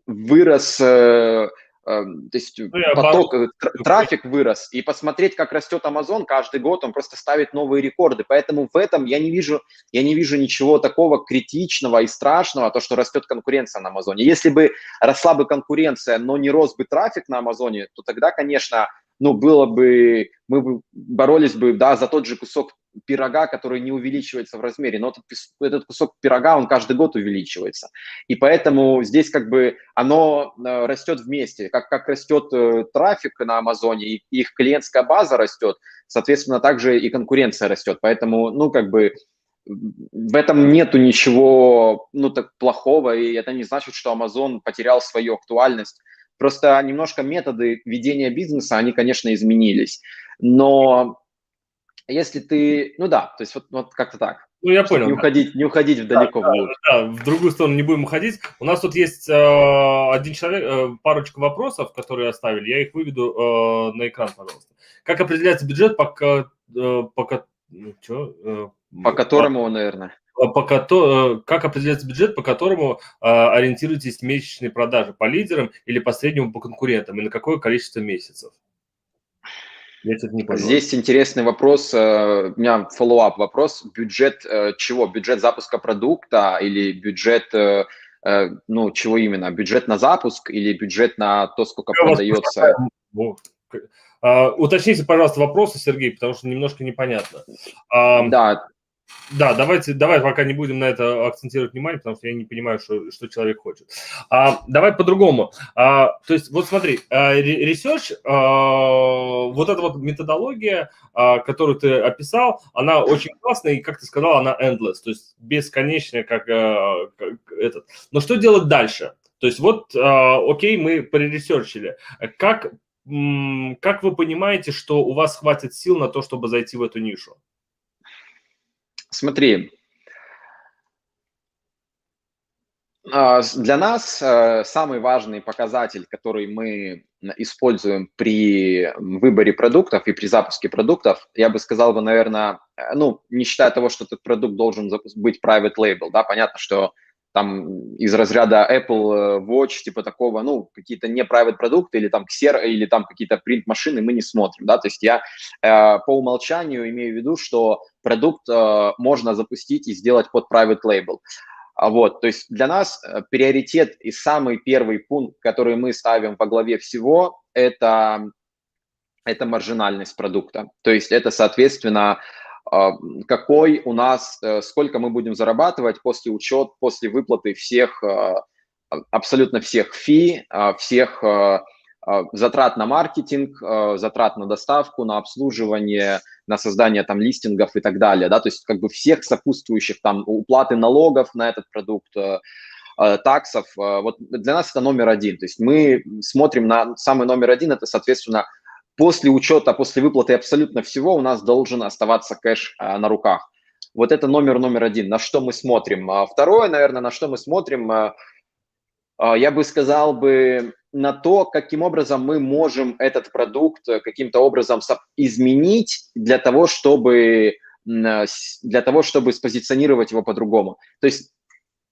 вырос... то есть поток, трафик вырос, и посмотреть, как растет Amazon каждый год, он просто ставит новые рекорды. Поэтому в этом я не вижу ничего такого критичного и страшного, то, что растет конкуренция на Амазоне. Если бы росла бы конкуренция, но не рос бы трафик на Амазоне, то тогда, конечно, ну, мы бы боролись бы, да, за тот же кусок пирога, который не увеличивается в размере, но этот кусок пирога, он каждый год увеличивается. И поэтому здесь как бы оно растет вместе. Как растет трафик на Амазоне, и их клиентская база растет, соответственно, также и конкуренция растет. Поэтому, ну, как бы в этом нету ничего, ну, так плохого, и это не значит, что Amazon потерял свою актуальность. Просто немножко методы ведения бизнеса, они, конечно, изменились. Но если ты... Ну да, то есть вот как-то так. Ну, я понял. Не уходить вдалеко вглубь. Да, в другую сторону не будем уходить. У нас тут есть один человек, парочка вопросов, которые оставили. Я их выведу на экран, пожалуйста. Как определяется бюджет, по которому, наверное... как определяется бюджет, по которому ориентируетесь месячные продажи? По лидерам или по среднему по конкурентам? И на какое количество месяцев? Я что-то не понял. Здесь интересный вопрос, у меня фоллоуап вопрос. Бюджет чего? Бюджет запуска продукта или бюджет, ну, чего именно? Бюджет на запуск или бюджет на то, сколько продается? Уточните, пожалуйста, вопросы, Сергей, потому что немножко непонятно. Да. Да, давай пока не будем на это акцентировать внимание, потому что я не понимаю, что человек хочет. Давай по-другому. То есть, вот смотри, research, вот эта вот методология, которую ты описал, она очень классная, и, как ты сказал, она endless, то есть бесконечная, как этот. Но что делать дальше? То есть вот, окей, мы проресерчили. Как вы понимаете, что у вас хватит сил на то, чтобы зайти в эту нишу? Смотри, для нас самый важный показатель, который мы используем при выборе продуктов и при запуске продуктов, я бы сказал, наверное, ну, не считая того, что этот продукт должен быть private label, да, понятно, что там из разряда Apple Watch, типа такого, ну, какие-то не private продукты или там Xerox, или там какие-то принт-машины мы не смотрим, да, то есть я по умолчанию имею в виду, что продукт можно запустить и сделать под private label. Вот, то есть для нас приоритет и самый первый пункт, который мы ставим во главе всего, это маржинальность продукта. То есть это, соответственно, какой у нас, сколько мы будем зарабатывать после выплаты всех, абсолютно всех фи, всех затрат на маркетинг, затрат на доставку, на обслуживание, на создание там листингов и так далее, да, то есть как бы всех сопутствующих там уплаты налогов на этот продукт, таксов, вот для нас это номер один, то есть мы смотрим на самый номер один, это, соответственно, после учета, после выплаты абсолютно всего у нас должен оставаться кэш на руках. Вот это номер один, на что мы смотрим. Второе, наверное, на что мы смотрим, я бы сказал на то, каким образом мы можем этот продукт каким-то образом изменить для того, чтобы спозиционировать его по-другому. То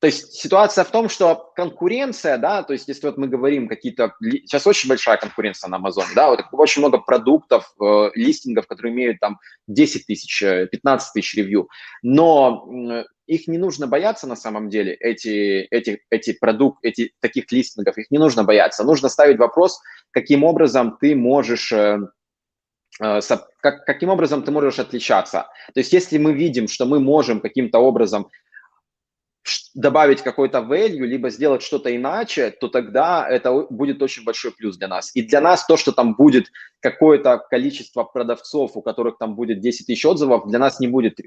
есть ситуация в том, что конкуренция, да, то есть если вот мы говорим сейчас очень большая конкуренция на Амазоне, да, вот очень много продуктов, листингов, которые имеют там 10 тысяч, 15 тысяч ревью, но их не нужно бояться на самом деле, таких листингов, их не нужно бояться. Нужно ставить вопрос, каким образом ты можешь отличаться. То есть если мы видим, что мы можем каким-то образом добавить какой-то value, либо сделать что-то иначе, то тогда это будет очень большой плюс для нас. И для нас то, что там будет какое-то количество продавцов, у которых там будет 10 тысяч отзывов, для нас не будет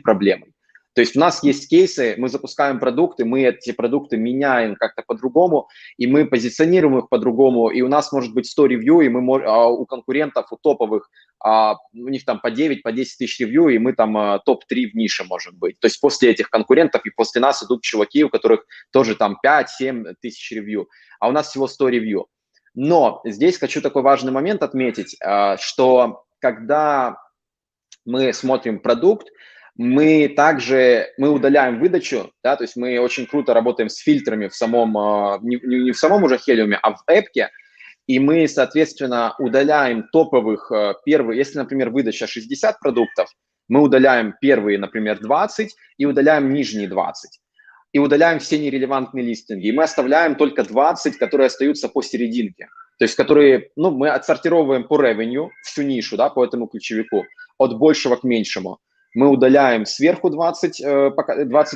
проблемой. То есть у нас есть кейсы, мы запускаем продукты, мы эти продукты меняем как-то по-другому, и мы позиционируем их по-другому, и у нас может быть 100 ревью, и у конкурентов, у топовых, у них там по 9, по 10 тысяч ревью, и мы там топ-3 в нише может быть. То есть после этих конкурентов и после нас идут чуваки, у которых тоже там 5-7 тысяч ревью, а у нас всего 100 ревью. Но здесь хочу такой важный момент отметить, что когда мы смотрим продукт, мы удаляем выдачу, да, то есть мы очень круто работаем с фильтрами не в самом уже Helium, а в эпке, и мы, соответственно, удаляем топовых если, например, выдача 60 продуктов, мы удаляем первые, например, 20 и удаляем нижние 20. И удаляем все нерелевантные листинги. И мы оставляем только 20, которые остаются посерединке. То есть которые, мы отсортировываем по revenue всю нишу, да, по этому ключевику, от большего к меньшему. Мы удаляем сверху 20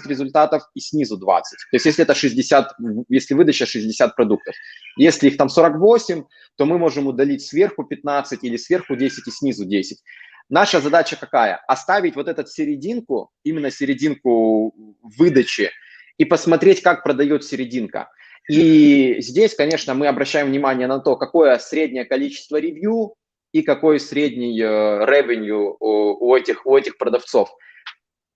результатов и снизу 20. То есть если это 60, если выдача 60 продуктов. Если их там 48, то мы можем удалить сверху 15 или сверху 10 и снизу 10. Наша задача какая? Оставить вот эту серединку, именно серединку выдачи, и посмотреть, как продает серединка. И здесь, конечно, мы обращаем внимание на то, какое среднее количество ревью и какой средний revenue у этих продавцов.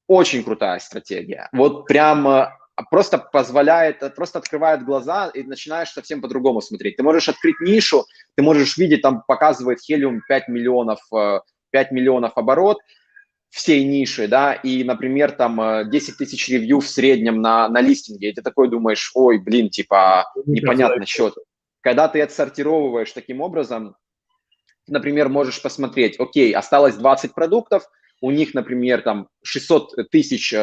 Очень крутая стратегия. Вот прям просто открывает глаза и начинаешь совсем по-другому смотреть. Ты можешь открыть нишу, ты можешь видеть, там показывает Helium 5 миллионов оборот, всей ниши, да, и, например, там 10 тысяч ревью в среднем на листинге, и ты такой думаешь, ой, блин, типа, Мне кажется, непонятно счет. Когда ты отсортировываешь таким образом, ты, например, можешь посмотреть, окей, осталось 20 продуктов, у них, например, там 600 тысяч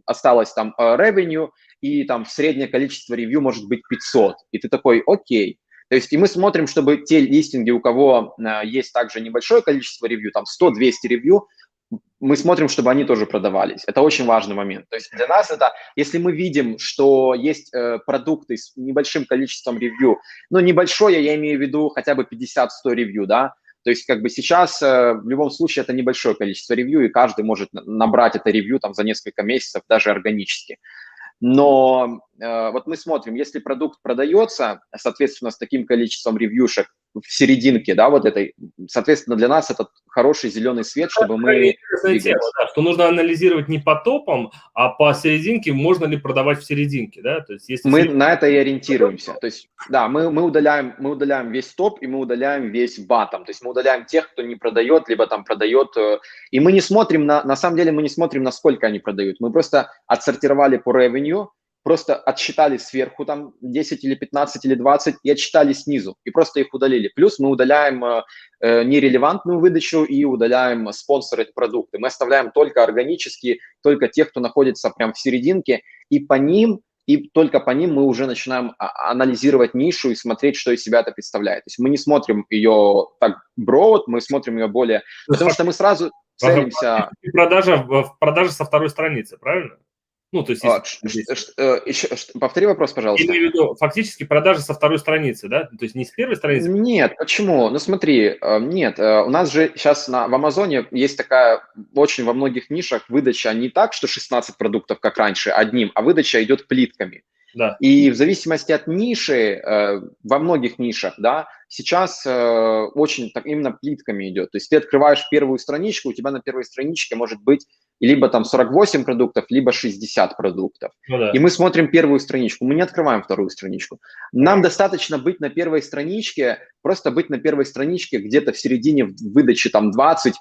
осталось там revenue, и там среднее количество ревью может быть 500. И ты такой, окей. То есть и мы смотрим, чтобы те листинги, у кого есть также небольшое количество ревью, там 100-200 ревью, мы смотрим, чтобы они тоже продавались. Это очень важный момент. То есть для нас это, если мы видим, что есть продукты с небольшим количеством ревью, ну, небольшое, я имею в виду хотя бы 50-100 ревью, да, то есть как бы сейчас в любом случае это небольшое количество ревью, и каждый может набрать это ревью там за несколько месяцев, даже органически. Но вот мы смотрим, если продукт продается, соответственно, с таким количеством ревьюшек в серединке, да, вот этой, соответственно, для нас это хороший зеленый свет, чтобы мы интересная тема, двигались. да, что нужно анализировать не по топам, а по серединке, можно ли продавать в серединке, да, то есть если Мы на это и ориентируемся. То есть, да, мы удаляем весь топ, и мы удаляем весь батом. То есть мы удаляем тех, кто не продает, либо там продает. И мы не смотрим на самом деле мы не смотрим, насколько они продают. Мы просто отсортировали по revenue, просто отсчитали сверху там 10 или 15 или 20 и отсчитали снизу. И просто их удалили. Плюс мы удаляем нерелевантную выдачу и удаляем спонсоры продукты. Мы оставляем только органические, только тех, кто находится прям в серединке, и по ним и только по ним мы уже начинаем анализировать нишу и смотреть, что из себя это представляет. То есть мы не смотрим ее так broad, мы смотрим ее более... Потому что мы сразу целимся... Продажа со второй страницы, правильно? Ну, то есть, повтори вопрос, пожалуйста. Я имею в виду, фактически продажи со второй страницы, да? То есть не с первой страницы? Нет, почему? Ну смотри, нет, у нас же сейчас в Амазоне есть такая очень во многих нишах выдача не так, что 16 продуктов, как раньше, одним, а выдача идет плитками. Да. И в зависимости от ниши, во многих нишах, да, сейчас очень так именно плитками идет. То есть ты открываешь первую страничку, у тебя на первой страничке может быть либо там 48 продуктов, либо 60 продуктов. Ну, да. И мы смотрим первую страничку, мы не открываем вторую страничку. Нам достаточно быть на первой страничке, просто быть на первой страничке где-то в середине выдачи там 20-15,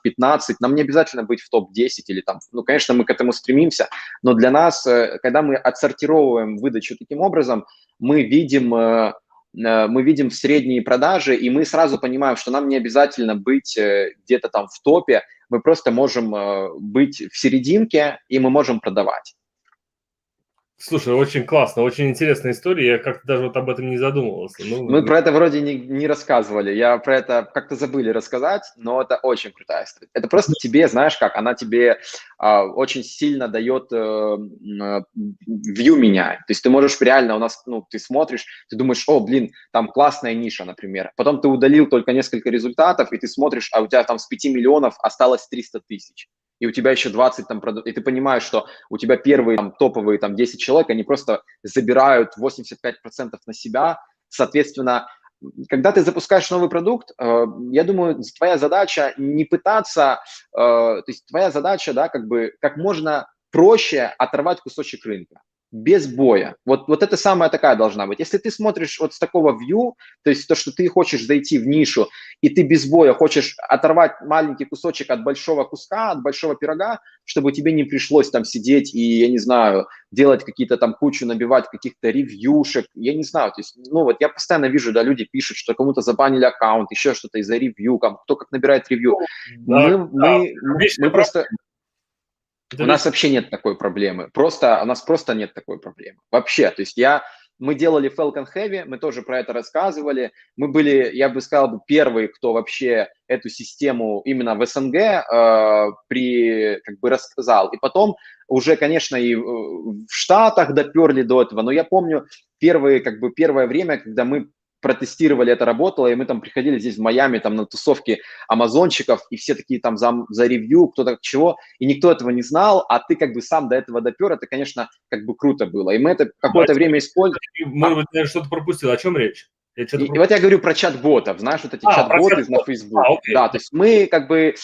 нам не обязательно быть в топ-10 или там, ну, конечно, мы к этому стремимся, но для нас, когда мы отсортировываем выдачу таким образом, мы видим средние продажи, и мы сразу понимаем, что нам не обязательно быть где-то там в топе, мы просто можем быть в серединке, и мы можем продавать. Слушай, очень классно, очень интересная история, я как-то даже вот об этом не задумывался. Мы про это вроде не рассказывали, я про это как-то забыли рассказать, но это очень крутая история. Это просто тебе, знаешь как, она тебе очень сильно дает, view меняет. То есть ты можешь реально, у нас, ну, ты смотришь, ты думаешь, о, блин, там классная ниша, например. Потом ты удалил только несколько результатов, и ты смотришь, а у тебя там с 5 миллионов осталось 300 тысяч. И у тебя еще 20 там продуктов, и ты понимаешь, что у тебя первые там, топовые там 10 человек, они просто забирают 85% на себя, соответственно, когда ты запускаешь новый продукт, я думаю, твоя задача не пытаться, то есть твоя задача, да, как бы как можно проще оторвать кусочек рынка. Без боя. Вот это самая такая должна быть. Если ты смотришь вот с такого view, то есть то, что ты хочешь зайти в нишу, и ты без боя хочешь оторвать маленький кусочек от большого куска, от большого пирога, чтобы тебе не пришлось там сидеть и, я не знаю, делать какие-то там кучу, набивать каких-то ревьюшек, я не знаю, то есть, ну вот я постоянно вижу, да, люди пишут, что кому-то забанили аккаунт, еще что-то из-за ревью, кто как набирает ревью. Мы просто... У нас вообще нет такой проблемы. У нас просто нет такой проблемы. Вообще. То есть мы делали Falcon Heavy, мы тоже про это рассказывали. Мы были, я бы сказал, первые, кто вообще эту систему именно в СНГ как бы рассказал. И потом уже, конечно, и в Штатах доперли до этого. Но я помню первое время, когда мы протестировали, это работало, и мы там приходили здесь в Майами там на тусовки амазончиков, и все такие там за ревью, кто-то чего, и никто этого не знал, а ты как бы сам до этого допер, это, конечно, как бы круто было. И мы это какое-то время использовали. Может быть, я что-то пропустил. О чем речь? И вот я говорю про чат-ботов, знаешь, вот эти чат-боты на Facebook. Да, то есть мы как бы,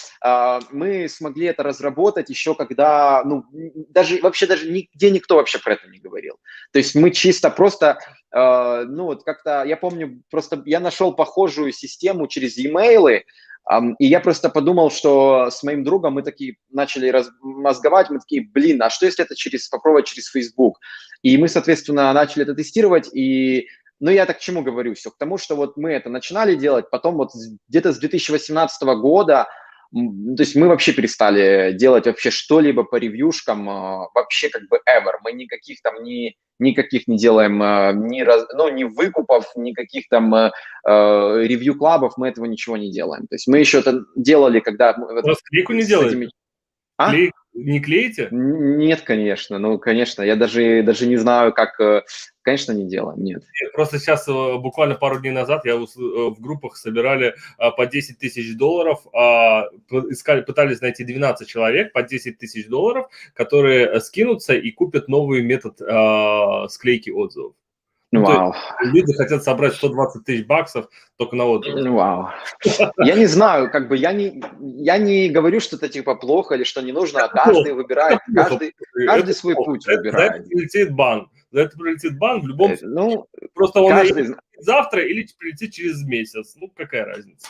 мы смогли это разработать еще когда, ну, даже нигде никто вообще про это не говорил. То есть мы чисто просто, ну, вот как-то, я помню, просто я нашел похожую систему через e-mail, И я просто подумал, что с моим другом мы такие начали мозговать, мы такие, блин, а что если это попробовать через Facebook? И мы, соответственно, начали это тестировать, ну, я так к чему говорю все? К тому, что вот мы это начинали делать, потом вот где-то с 2018 года, то есть мы вообще перестали делать вообще что-либо по ревьюшкам, вообще как бы ever. Мы никаких там никаких не делаем, ни выкупов, никаких там ревью-клабов, мы этого ничего не делаем. То есть мы еще это делали, когда... Просто клейку не делаете? Клей не клеите? Нет, конечно. Ну, конечно, я даже не знаю, как... Конечно, не делаем, нет. Просто сейчас, буквально пару дней назад, я в группах собирали по 10 тысяч долларов, пытались найти 12 человек по 10 тысяч долларов, которые скинутся и купят новый метод склейки отзывов. Ну, Вау. Люди хотят собрать 120 тысяч баксов только на отзывы. Вау. Я не знаю, как бы я не говорю, что это типа плохо или что не нужно, а каждый выбирает, каждый свой путь выбирает. За это прилетит бан в любом случае. Просто он завтра или прилетит через месяц. Ну, какая разница?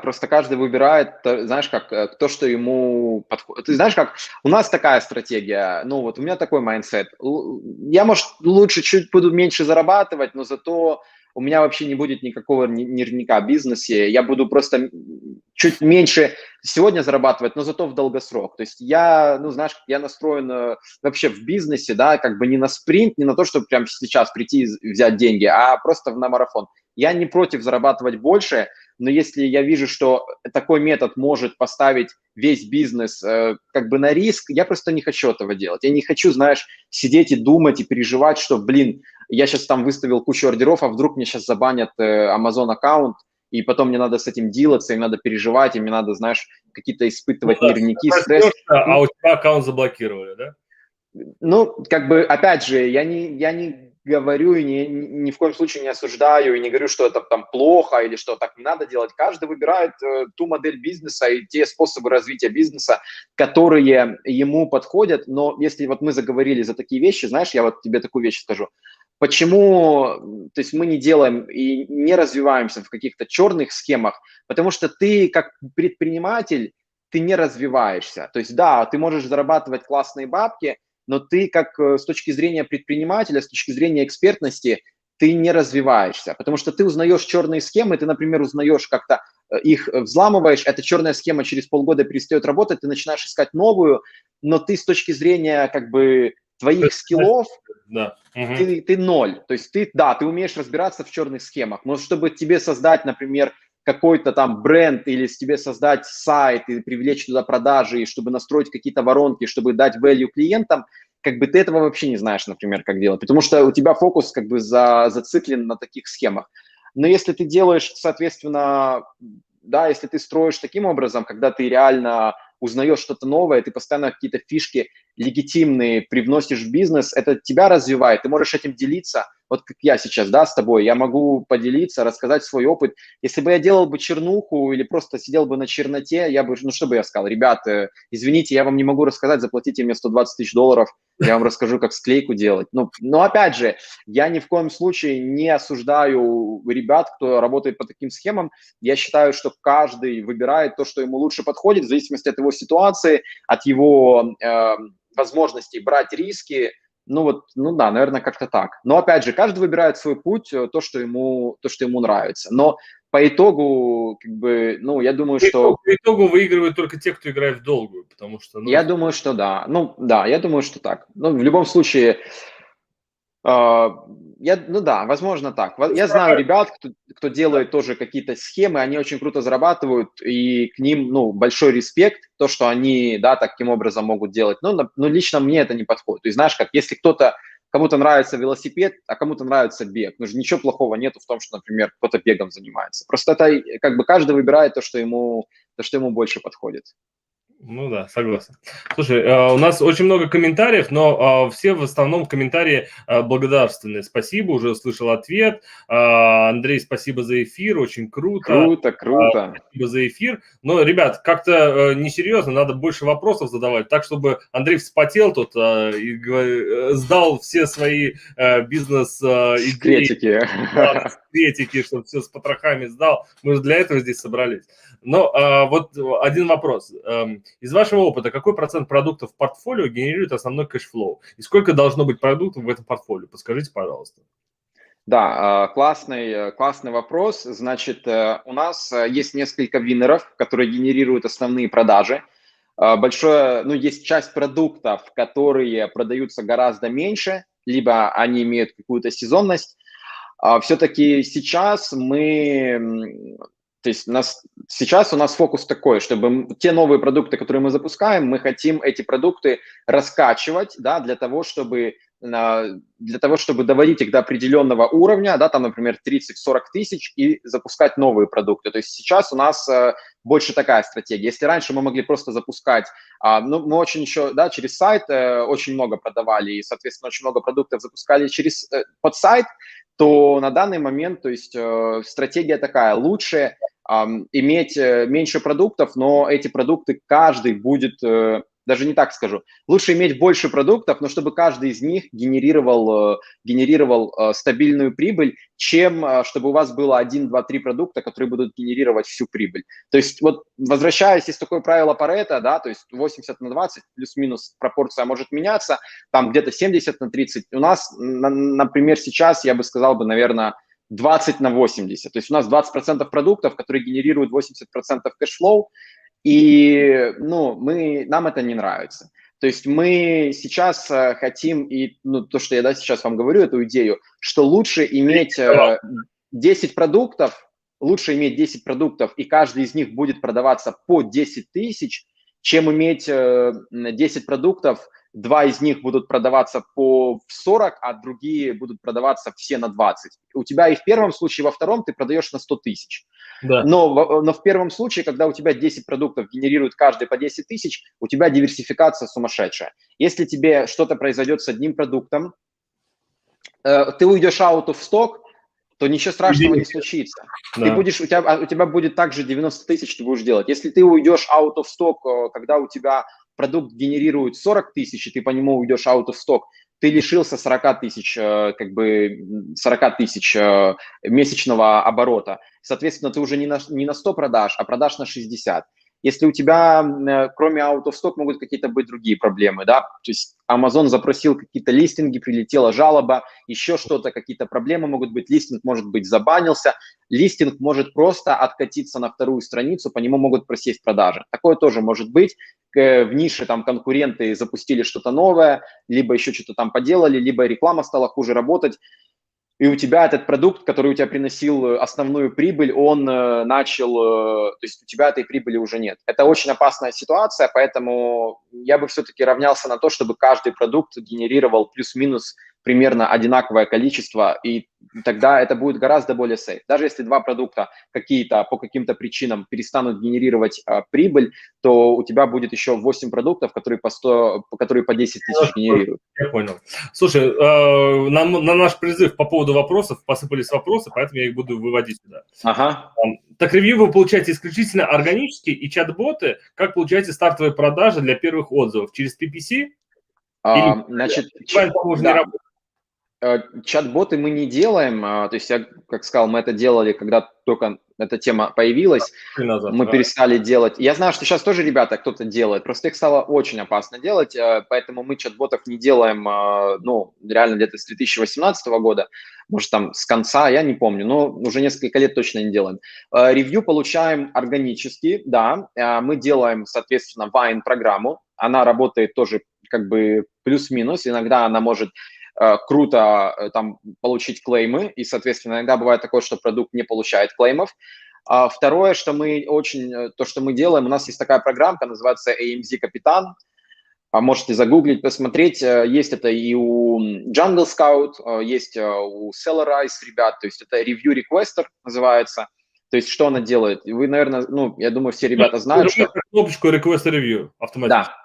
Просто каждый выбирает, знаешь, как то, что ему подходит. Ты знаешь, как у нас такая стратегия, ну вот у меня такой майндсет. Я, может, лучше чуть буду меньше зарабатывать, но зато у меня вообще не будет никакого нервника в бизнесе. Я буду просто чуть меньше сегодня зарабатывать, но зато в долгосрок. То есть я, ну знаешь, я настроен вообще в бизнесе, да, как бы не на спринт, не на то, чтобы прямо сейчас прийти и взять деньги, а просто на марафон. Я не против зарабатывать больше, но если я вижу, что такой метод может поставить весь бизнес как бы на риск, я просто не хочу этого делать. Я не хочу, знаешь, сидеть и думать и переживать, что, блин, я сейчас там выставил кучу ордеров, а вдруг мне сейчас забанят Amazon аккаунт, и потом мне надо с этим делаться, и надо переживать, и мне надо, знаешь, какие-то испытывать нервники, стресс. А у тебя аккаунт заблокировали, да? Ну, как бы, опять же, я не говорю и ни в коем случае не осуждаю, и не говорю, что это там плохо или что так не надо делать. Каждый выбирает ту модель бизнеса и те способы развития бизнеса, которые ему подходят. Но если вот мы заговорили за такие вещи, знаешь, я вот тебе такую вещь скажу. Почему, то есть мы не делаем и не развиваемся в каких-то черных схемах? Потому что ты как предприниматель, ты не развиваешься. То есть да, ты можешь зарабатывать классные бабки, но ты как с точки зрения предпринимателя, с точки зрения экспертности, ты не развиваешься, потому что ты узнаешь черные схемы, ты, например, узнаешь как-то, их взламываешь, эта черная схема через полгода перестает работать, ты начинаешь искать новую, но ты с точки зрения как бы твоих скиллов, да. ты ноль. То есть ты умеешь разбираться в черных схемах, но чтобы тебе создать, например, какой-то там бренд или тебе создать сайт и привлечь туда продажи, и чтобы настроить какие-то воронки, чтобы дать value клиентам, как бы ты этого вообще не знаешь, например, как делать, потому что у тебя фокус как бы зациклен на таких схемах. Но если ты делаешь, соответственно, да, если ты строишь таким образом, когда ты реально узнаешь что-то новое, ты постоянно какие-то фишки легитимные привносишь в бизнес, это тебя развивает, ты можешь этим делиться. Вот как я сейчас, да, с тобой, я могу поделиться, рассказать свой опыт. Если бы я делал бы чернуху или просто сидел бы на черноте, я бы, ну что бы я сказал, ребят, извините, я вам не могу рассказать, заплатите мне 120 тысяч долларов, я вам расскажу, как склейку делать. Но опять же, я ни в коем случае не осуждаю ребят, кто работает по таким схемам. Я считаю, что каждый выбирает то, что ему лучше подходит, в зависимости от его ситуации, от его возможностей брать риски. Ну да, наверное, как-то так. Но опять же, каждый выбирает свой путь, то, что ему нравится. Но по итогу, как бы, ну, я думаю, что... По итогу выигрывают только те, кто играет в долгую, потому что... Я думаю, что да. Ну, да, я думаю, что так. Ну, в любом случае, возможно так. Я знаю ребят, кто делает тоже какие-то схемы, они очень круто зарабатывают, и к ним, ну, большой респект, то, что они, да, таким образом могут делать. Но лично мне это не подходит. То есть, знаешь, как, если кому-то нравится велосипед, а кому-то нравится бег, ну же ничего плохого нету в том, что, например, кто-то бегом занимается. Просто это, как бы, каждый выбирает то, что ему больше подходит. Ну да, согласен. Слушай, у нас очень много комментариев, но все в основном комментарии благодарственные. Спасибо, уже слышал ответ. Андрей, спасибо за эфир, очень круто. Круто. Спасибо за эфир. Но, ребят, как-то несерьезно, надо больше вопросов задавать, так, чтобы Андрей вспотел тут и сдал все свои бизнес-идеи. Секретики. секретики, чтобы все с потрохами сдал. Мы же для этого здесь собрались. Но вот один вопрос. Из вашего опыта, какой процент продуктов в портфолио генерирует основной кэшфлоу? И сколько должно быть продуктов в этом портфолио? Подскажите, пожалуйста. Да, классный вопрос. Значит, у нас есть несколько виннеров, которые генерируют основные продажи. Есть часть продуктов, которые продаются гораздо меньше, либо они имеют какую-то сезонность. Все-таки сейчас сейчас у нас фокус такой, чтобы те новые продукты, которые мы запускаем, мы хотим эти продукты раскачивать, да, для того, чтобы доводить их до определенного уровня, да, там, например, 30-40 тысяч и запускать новые продукты. То есть сейчас у нас больше такая стратегия. Если раньше мы могли просто запускать, мы очень еще, да, через сайт очень много продавали и, соответственно, очень много продуктов запускали под сайт, то на данный момент, то есть стратегия такая: лучше иметь меньше продуктов, но эти продукты каждый будет, даже не так скажу, лучше иметь больше продуктов, но чтобы каждый из них генерировал стабильную прибыль, чем чтобы у вас было 1, 2, 3 продукта, которые будут генерировать всю прибыль. То есть вот возвращаясь, есть такое правило Парето, да, то есть 80/20, плюс-минус пропорция может меняться, там где-то 70/30. У нас, например, сейчас я бы сказал, наверное, 20/80. То есть у нас 20% продуктов, которые генерируют 80% кэшфлоу, и нам это не нравится. То есть мы сейчас хотим, то, что я сейчас вам говорю, эту идею, что лучше иметь 10 продуктов, и каждый из них будет продаваться по 10 тысяч, чем иметь 10 продуктов, 2 из них будут продаваться по 40, а другие будут продаваться все на 20. У тебя и в первом случае, и во втором ты продаешь на 100 тысяч. Да. Но в первом случае, когда у тебя 10 продуктов генерируют каждый по 10 тысяч, у тебя диверсификация сумасшедшая. Если тебе что-то произойдет с одним продуктом, ты уйдешь out of stock, то ничего страшного не случится. Да. У тебя будет также 90 тысяч, ты будешь делать. Если ты уйдешь out of stock, когда у тебя продукт генерирует 40 тысяч, и ты по нему уйдешь out of stock, ты лишился 40 тысяч месячного оборота. Соответственно, ты уже не на 100 продаж, а продаж на 60. Если у тебя, кроме out of stock, могут какие-то быть другие проблемы, да, то есть Amazon запросил какие-то листинги, прилетела жалоба, еще что-то, какие-то проблемы могут быть, листинг, может быть, забанился, листинг может просто откатиться на вторую страницу, по нему могут просесть продажи. Такое тоже может быть. В нише там конкуренты запустили что-то новое, либо еще что-то там поделали, либо реклама стала хуже работать, и у тебя этот продукт, который у тебя приносил основную прибыль, он начал, то есть у тебя этой прибыли уже нет. Это очень опасная ситуация, поэтому я бы все-таки равнялся на то, чтобы каждый продукт генерировал плюс-минус примерно одинаковое количество, и тогда это будет гораздо более сейф. Даже если два продукта по каким-то причинам перестанут генерировать прибыль, то у тебя будет еще 8 продуктов, которые по 10 тысяч генерируют. Я понял. Слушай, на наш призыв по поводу вопросов посыпались вопросы, поэтому я их буду выводить сюда. Ага. Так ревью вы получаете исключительно органические, и чат-боты, как получаете стартовые продажи для первых отзывов? Через PPC? Значит, чат-боты мы не делаем, то есть я, как сказал, мы это делали, когда только эта тема появилась, мы перестали делать. Я знаю, что сейчас тоже ребята кто-то делает, просто их стало очень опасно делать, поэтому мы чат-ботов не делаем, реально где-то с 2018 года, может там с конца, я не помню, но уже несколько лет точно не делаем. Ревью получаем органически, да, мы делаем, соответственно, Vine-программу, она работает тоже как бы плюс-минус, иногда она может круто там получить клеймы, и, соответственно, иногда бывает такое, что продукт не получает клеймов. Второе, что мы делаем, у нас есть такая программка, называется AMZ Капитан, можете загуглить, посмотреть, есть это и у Jungle Scout, есть у Sellerize ребят, то есть это Review Requester называется. То есть что она делает? Вы, наверное, я думаю, все ребята знают, что... Кнопочку Request Review автоматически. Да,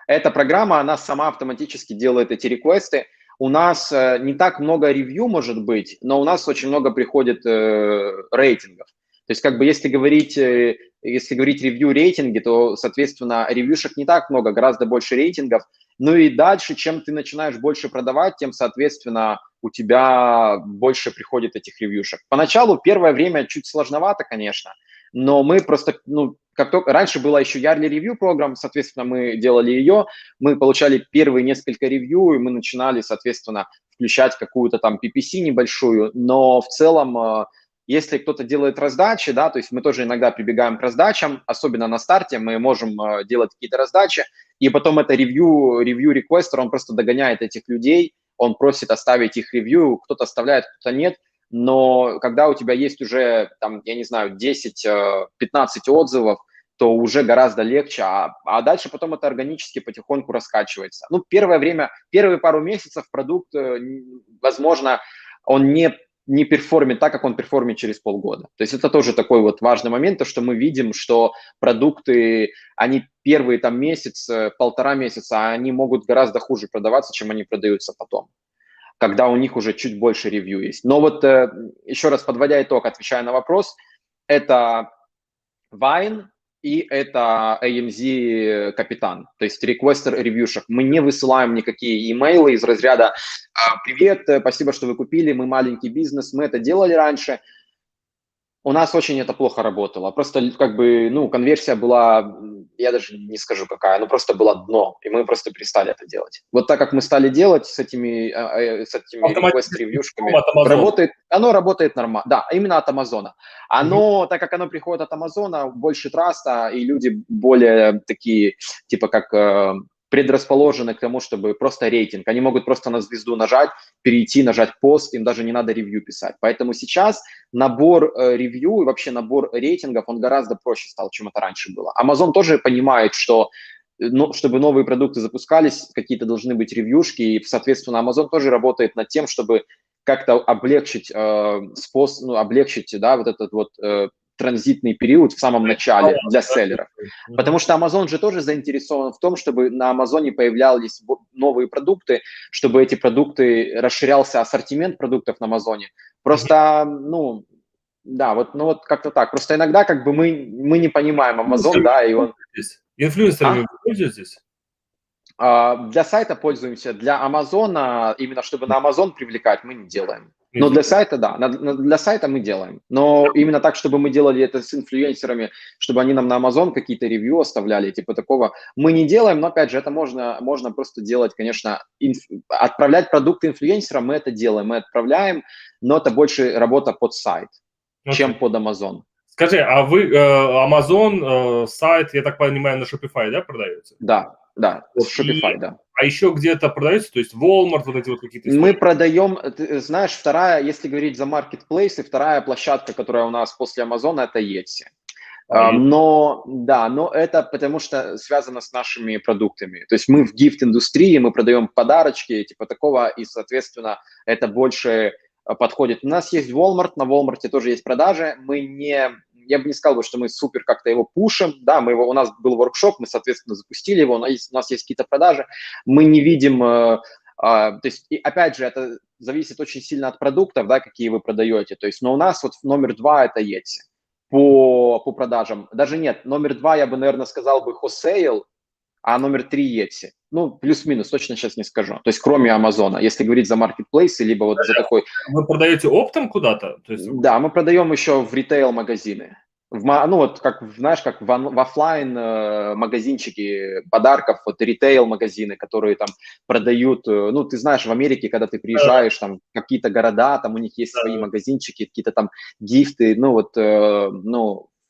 эта программа, она сама автоматически делает эти реквесты. У нас не так много ревью, может быть, но у нас очень много приходит рейтингов. То есть, как бы, если говорить ревью рейтинги, то, соответственно, ревьюшек не так много, гораздо больше рейтингов. Ну и дальше, чем ты начинаешь больше продавать, тем, соответственно, у тебя больше приходит этих ревьюшек. Поначалу первое время чуть сложновато, конечно, но мы просто, ну, как только раньше была еще Yearly Review программа, соответственно, мы делали ее, мы получали первые несколько ревью, и мы начинали, соответственно, включать какую-то там PPC небольшую, но в целом, если кто-то делает раздачи, да, то есть мы тоже иногда прибегаем к раздачам, особенно на старте мы можем делать какие-то раздачи, и потом это ревью-реквестер, он просто догоняет этих людей, он просит оставить их ревью, кто-то оставляет, кто-то нет, но когда у тебя есть уже, там, я не знаю, 10-15 отзывов, то уже гораздо легче, а дальше потом это органически потихоньку раскачивается. Ну, первое время, первые пару месяцев продукт, возможно, он не перформит так, как он перформит через полгода. То есть это тоже такой вот важный момент, то, что мы видим, что продукты, они первые там месяц, полтора месяца, они могут гораздо хуже продаваться, чем они продаются потом, когда у них уже чуть больше ревью есть. Но вот еще раз подводя итог, отвечая на вопрос, это Vine и это AMZ Капитан, то есть реквестер ревьюшек. Мы не высылаем никакие имейлы из разряда «Привет, спасибо, что вы купили, мы маленький бизнес, мы это делали раньше». У нас очень это плохо работало. Просто как бы, ну, конверсия была, я даже не скажу какая, ну, просто было дно, и мы просто перестали это делать. Вот так как мы стали делать с этими request-ревьюшками, оно работает нормально. Да, именно от Амазона. Оно, так как оно приходит от Амазона, больше траста, и люди более такие, типа как предрасположены к тому, чтобы просто рейтинг. Они могут просто на звезду нажать, перейти, нажать пост, им даже не надо ревью писать. Поэтому сейчас набор ревью и вообще набор рейтингов, он гораздо проще стал, чем это раньше было. Amazon тоже понимает, что чтобы новые продукты запускались, какие-то должны быть ревьюшки, и, соответственно, Amazon тоже работает над тем, чтобы как-то облегчить облегчить, да, вот этот вот транзитный период в самом начале для селлеров. Потому что Amazon же тоже заинтересован в том, чтобы на Амазоне появлялись новые продукты, чтобы эти продукты, расширялся ассортимент продуктов на Амазоне. Просто, ну, да, вот, ну вот как-то так. Просто иногда как бы мы не понимаем Amazon, да, и он... Инфлюенсерами вы пользуетесь? Для сайта пользуемся, для Амазона, именно чтобы на Амазон привлекать, мы не делаем. Но для сайта, да, для сайта мы делаем. Но именно так, чтобы мы делали это с инфлюенсерами, чтобы они нам на Амазон какие-то ревью оставляли, типа такого, мы не делаем, но опять же, это можно просто делать, конечно, отправлять продукты инфлюенсерам, мы это делаем, мы отправляем, но это больше работа под сайт, чем под Амазон. Скажи, а вы Amazon сайт, я так понимаю, на Shopify, да, продаете? Да, Shopify, да. А еще где-то продается, то есть Walmart, вот эти вот какие-то истории? Мы продаем, ты знаешь, вторая, если говорить за маркетплейсы, вторая площадка, которая у нас после Амазона, это Etsy. Но это потому что связано с нашими продуктами. То есть мы в гифт-индустрии, мы продаем подарочки, типа такого, и, соответственно, это больше подходит. У нас есть Walmart, на Walmart тоже есть продажи. Я бы не сказал, что мы супер как-то его пушим. Да, у нас был воркшоп, мы, соответственно, запустили его, но у нас есть какие-то продажи. Мы не видим... то есть, и опять же, это зависит очень сильно от продуктов, да, какие вы продаете. То есть, но у нас вот номер 2 это Etsy по продажам. Даже нет, номер 2 я бы, наверное, сказал бы wholesale, а номер 3 Etsy. Ну, плюс-минус, точно сейчас не скажу. То есть, кроме Амазона, если говорить за маркетплейсы, либо вот за такой... Вы продаете оптом куда-то? То есть... Да, мы продаем еще в ритейл-магазины. Ну, вот как, знаешь, как в офлайн магазинчики подарков, вот ритейл-магазины, которые там продают, ну, ты знаешь, в Америке, когда ты приезжаешь, там, какие-то города, там у них есть свои магазинчики, какие-то там гифты, ну, вот,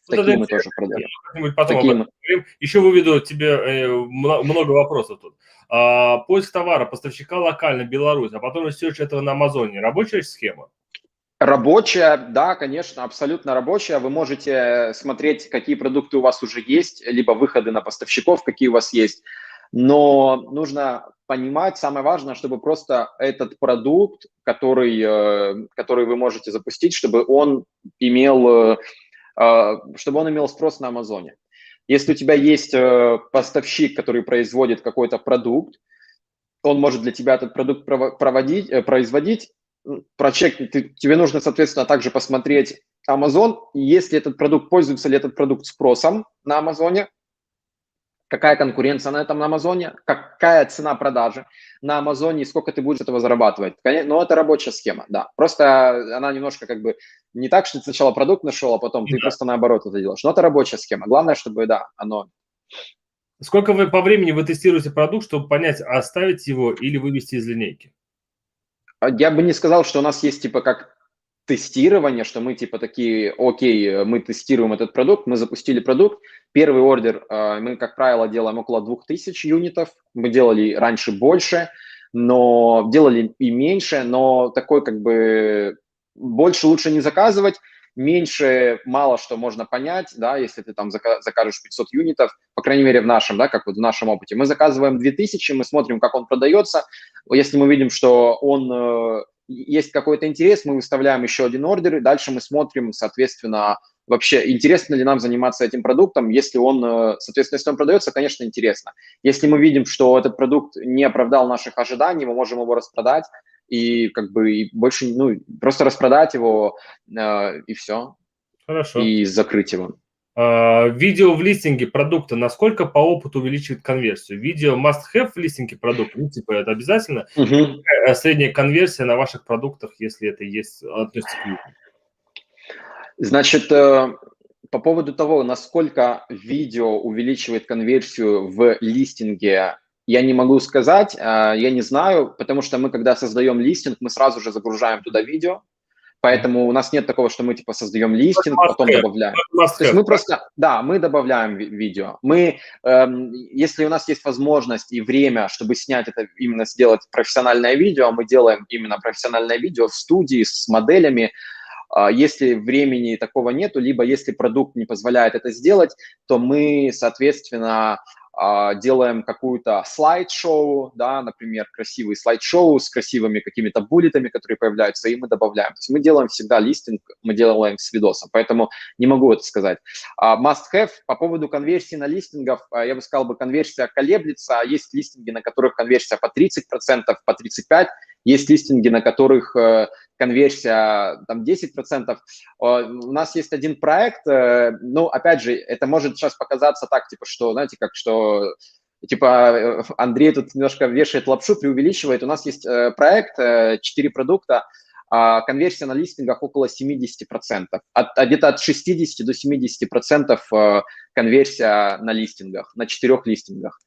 такие мы тоже продаем. Потом еще выведу тебе много вопросов тут. Поиск товара, поставщика локально, Беларусь, а потом ресерч этого на Амазоне. Рабочая схема? Рабочая, да, конечно, абсолютно рабочая. Вы можете смотреть, какие продукты у вас уже есть, либо выходы на поставщиков, какие у вас есть. Но нужно понимать, самое важное, чтобы просто этот продукт, который вы можете запустить, чтобы он имел спрос на Амазоне. Если у тебя есть поставщик, который производит какой-то продукт, он может для тебя этот продукт производить, тебе нужно, соответственно, также посмотреть Amazon, если этот продукт, пользуется ли этот продукт спросом на Амазоне, какая конкуренция на этом на Амазоне, какая цена продажи на Амазоне и сколько ты будешь этого зарабатывать. Но это рабочая схема, да. Просто она немножко как бы не так, что ты сначала продукт нашел, а потом ты Да. просто наоборот это делаешь. Но это рабочая схема. Главное, чтобы, да, оно... Сколько вы по времени вы тестируете продукт, чтобы понять, оставить его или вывести из линейки? Я бы не сказал, что у нас есть типа как тестирование, что мы типа такие, окей, мы тестируем этот продукт, мы запустили продукт, первый ордер, мы, как правило, делаем около 2000 юнитов, мы делали раньше больше, но делали и меньше, но такой как бы больше лучше не заказывать, меньше мало что можно понять, да, если ты там закажешь 500 юнитов, по крайней мере в нашем, да, как вот в нашем опыте, мы заказываем 2000, мы смотрим, как он продается, если мы видим, что он есть какой-то интерес, мы выставляем еще один ордер, и дальше мы смотрим, соответственно, вообще, интересно ли нам заниматься этим продуктом. Если он, соответственно, если он продается, конечно, интересно. Если мы видим, что этот продукт не оправдал наших ожиданий, мы можем его распродать и как бы и больше, ну, просто распродать его и все, Хорошо. и закрыть его. Видео в листинге продукта насколько по опыту увеличивает конверсию? Видео must-have в листинге продукта, ну, типа, это обязательно. Средняя конверсия на ваших продуктах, если это есть, относится к видео? Значит, по поводу того, насколько видео увеличивает конверсию в листинге, я не могу сказать, я не знаю, потому что мы, когда создаем листинг, мы сразу же загружаем туда видео, поэтому у нас нет такого, что мы типа создаем листинг, потом добавляем. То есть мы просто, да, мы добавляем видео. Мы, если у нас есть возможность и время, чтобы снять это, именно сделать профессиональное видео, мы делаем именно профессиональное видео в студии с моделями. Если времени такого нету, либо если продукт не позволяет это сделать, то мы, соответственно, делаем какую-то слайд-шоу, да, например, красивый слайд-шоу с красивыми какими-то буллетами, которые появляются, и мы добавляем. То есть мы делаем всегда листинг, мы делаем с видосом, поэтому не могу это сказать. Must-have по поводу конверсии на листингов, я бы сказал, конверсия колеблется. Есть листинги, на которых конверсия по 30%, по 35%, есть листинги, на которых конверсия там 10%. У нас есть один проект, ну, опять же, это может сейчас показаться так, типа, что, знаете, как, что, типа, Андрей тут немножко вешает лапшу, преувеличивает. У нас есть проект, 4 продукта, конверсия на листингах около 70%, где-то от 60 до 70% конверсия на листингах, на 4 листингах.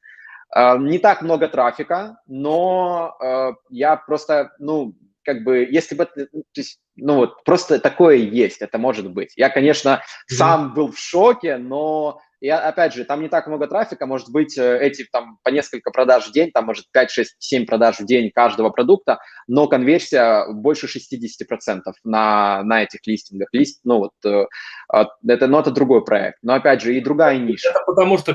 Не так много трафика, но я просто, ну, как бы, если бы, то есть, ну, вот, просто такое есть, это может быть. Я, конечно, сам был в шоке, но, я, опять же, там не так много трафика, может быть, эти, там, по несколько продаж в день, там, может, 5, 6, 7 продаж в день каждого продукта, но конверсия больше 60% на этих листингах. Ну, вот, это другой проект, но, опять же, и другая ниша. Это потому что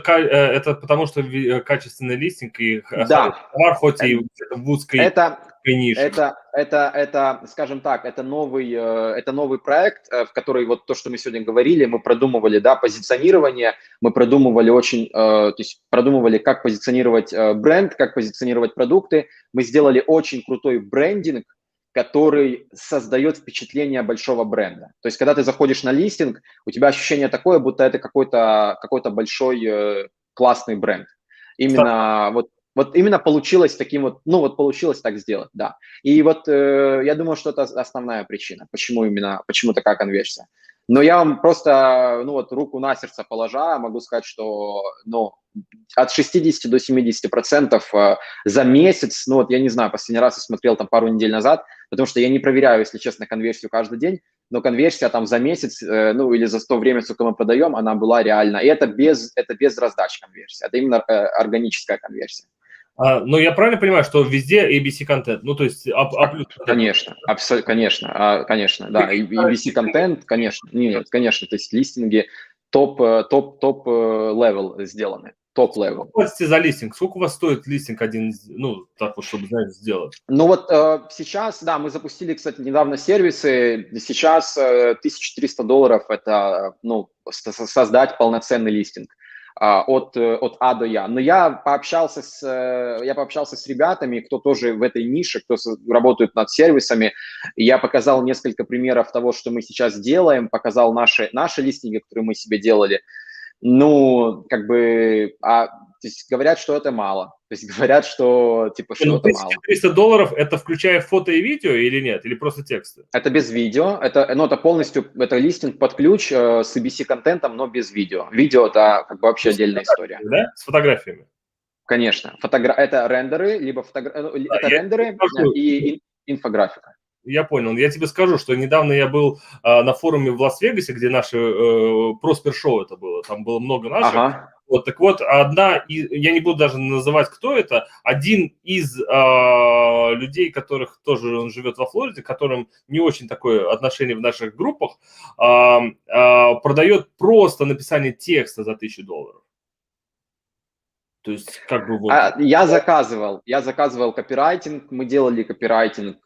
качественный листинг и Да. товар, хоть и в узкой нише. Это, скажем так, это новый проект, в который вот то, что мы сегодня говорили, мы продумывали, да, позиционирование, мы продумывали то есть продумывали, как позиционировать бренд, как позиционировать продукты. Мы сделали очень крутой брендинг, который создает впечатление большого бренда. То есть, когда ты заходишь на листинг, у тебя ощущение такое, будто это какой-то большой классный бренд. Именно вот именно получилось таким вот, ну вот получилось так сделать, да. И вот я думаю, что это основная причина, почему такая конверсия. Но я вам просто, ну вот руку на сердце положа, могу сказать, что, ну, от 60 до 70% за месяц, ну вот я не знаю, последний раз я смотрел там пару недель назад, потому что я не проверяю, если честно, конверсию каждый день, но конверсия там за месяц, ну или за то время, сколько мы продаем, она была реальна. И это без раздач конверсия, это именно органическая конверсия. Но я правильно понимаю, что везде ABC-контент, ну, то есть Конечно, конечно, да, ABC-контент, конечно, нет, конечно, то есть листинги топ-левел сделаны, топ-левел. Платите за листинг. Сколько у вас стоит листинг один, ну, так вот, чтобы, знаете, сделать? Ну вот сейчас, да, мы запустили, кстати, недавно сервисы, сейчас $1300 это, ну, создать полноценный листинг. От А до Я. Но я пообщался с ребятами, кто тоже в этой нише, кто работает над сервисами. Я показал несколько примеров того, что мы сейчас делаем, показал наши листинги, которые мы себе делали. Ну, как бы, То есть говорят, что это мало. То есть говорят, что типа что это мало. $1300 это включая фото и видео или нет? Или просто тексты? Это без видео, это полностью, это листинг под ключ с EBC-контентом, но без видео. Видео – это как бы вообще отдельная история. Да? С фотографиями? Конечно. Это рендеры, либо это рендеры и инфографика. Я понял. Я тебе скажу, что недавно я был на форуме в Лас-Вегасе, где наши Проспер-шоу это было. Там было много наших. Ага. Вот, так вот, я не буду даже называть, кто это, один из людей, которых тоже он живет во Флориде, которым не очень такое отношение в наших группах, продает просто написание текста за $1000. То есть, как бы вот... Я заказывал копирайтинг, мы делали копирайтинг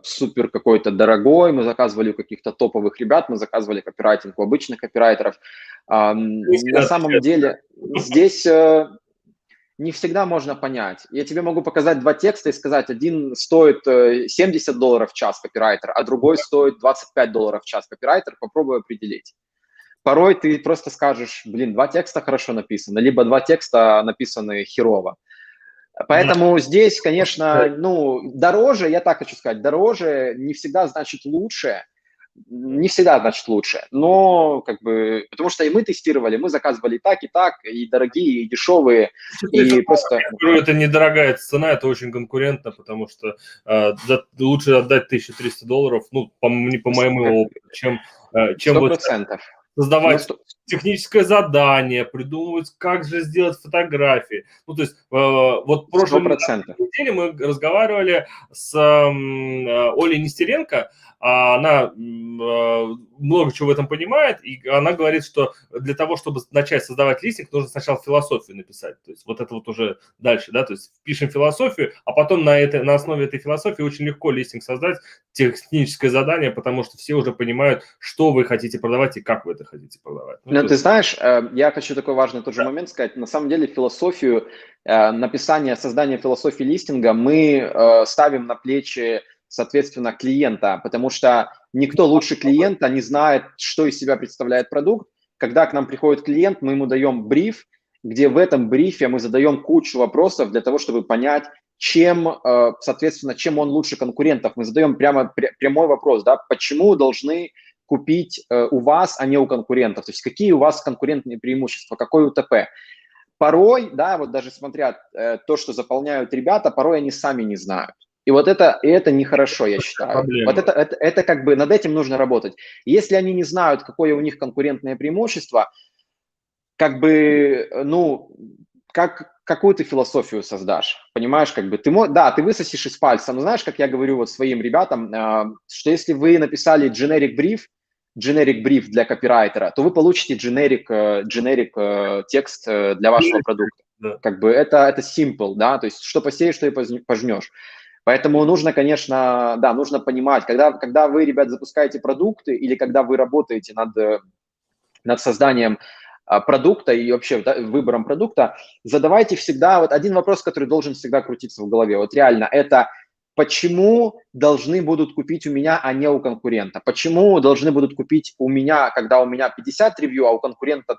супер какой-то дорогой, мы заказывали у каких-то топовых ребят, мы заказывали копирайтинг у обычных копирайтеров. На самом деле здесь не всегда можно понять. Я тебе могу показать два текста и сказать, один стоит $70 в час копирайтер, а другой стоит $25 в час копирайтер, попробуй определить. Порой ты просто скажешь, блин, два текста хорошо написаны, либо два текста написаны херово. Поэтому здесь, конечно, дороже, я так хочу сказать, дороже не всегда значит лучше, но как бы, потому что и мы тестировали, мы заказывали и так, и дорогие, и дешевые, и просто... Я говорю, это недорогая цена, это очень конкурентно, потому что лучше отдать $1300, по моему опыту, чем 100%. Создавать техническое задание, придумывать, как же сделать фотографии. То есть вот в прошлой неделе мы разговаривали с Олей Нестеренко, она много чего в этом понимает, и она говорит, что для того, чтобы начать создавать листинг, нужно сначала философию написать. То есть вот это вот уже дальше, да, то есть пишем философию, а потом на основе этой философии очень легко листинг создать, техническое задание, потому что все уже понимают, что вы хотите продавать и как вы это хотите продавать. Ты знаешь, я хочу такой важный тоже момент сказать. На самом деле философию создания философии листинга мы ставим на плечи, соответственно, клиента, потому что никто лучше клиента не знает, что из себя представляет продукт. Когда к нам приходит клиент, мы ему даем бриф, где в этом брифе мы задаем кучу вопросов для того, чтобы понять, чем он лучше конкурентов. Мы задаем прямой вопрос, да, почему должны купить у вас, а не у конкурентов. То есть какие у вас конкурентные преимущества, какой УТП. Порой, да, вот даже смотря то, что заполняют ребята, порой они сами не знают. И вот это нехорошо, я считаю. Проблема. Вот это как бы над этим нужно работать. Если они не знают, какое у них конкурентное преимущество, как бы, какую ты философию создашь, понимаешь, как бы ты высосешь из пальца, но знаешь, как я говорю вот своим ребятам, что если вы написали generic brief для копирайтера, то вы получите generic текст для вашего продукта. Да. Как бы это simple, да, то есть что посеешь, что и пожнешь. Поэтому нужно, конечно, нужно понимать, когда вы, ребят, запускаете продукты или когда вы работаете над созданием продукта и вообще выбором продукта, задавайте всегда вот один вопрос, который должен всегда крутиться в голове. Вот реально, это почему должны будут купить у меня, а не у конкурента? Почему должны будут купить у меня, когда у меня 50 ревью, а у конкурента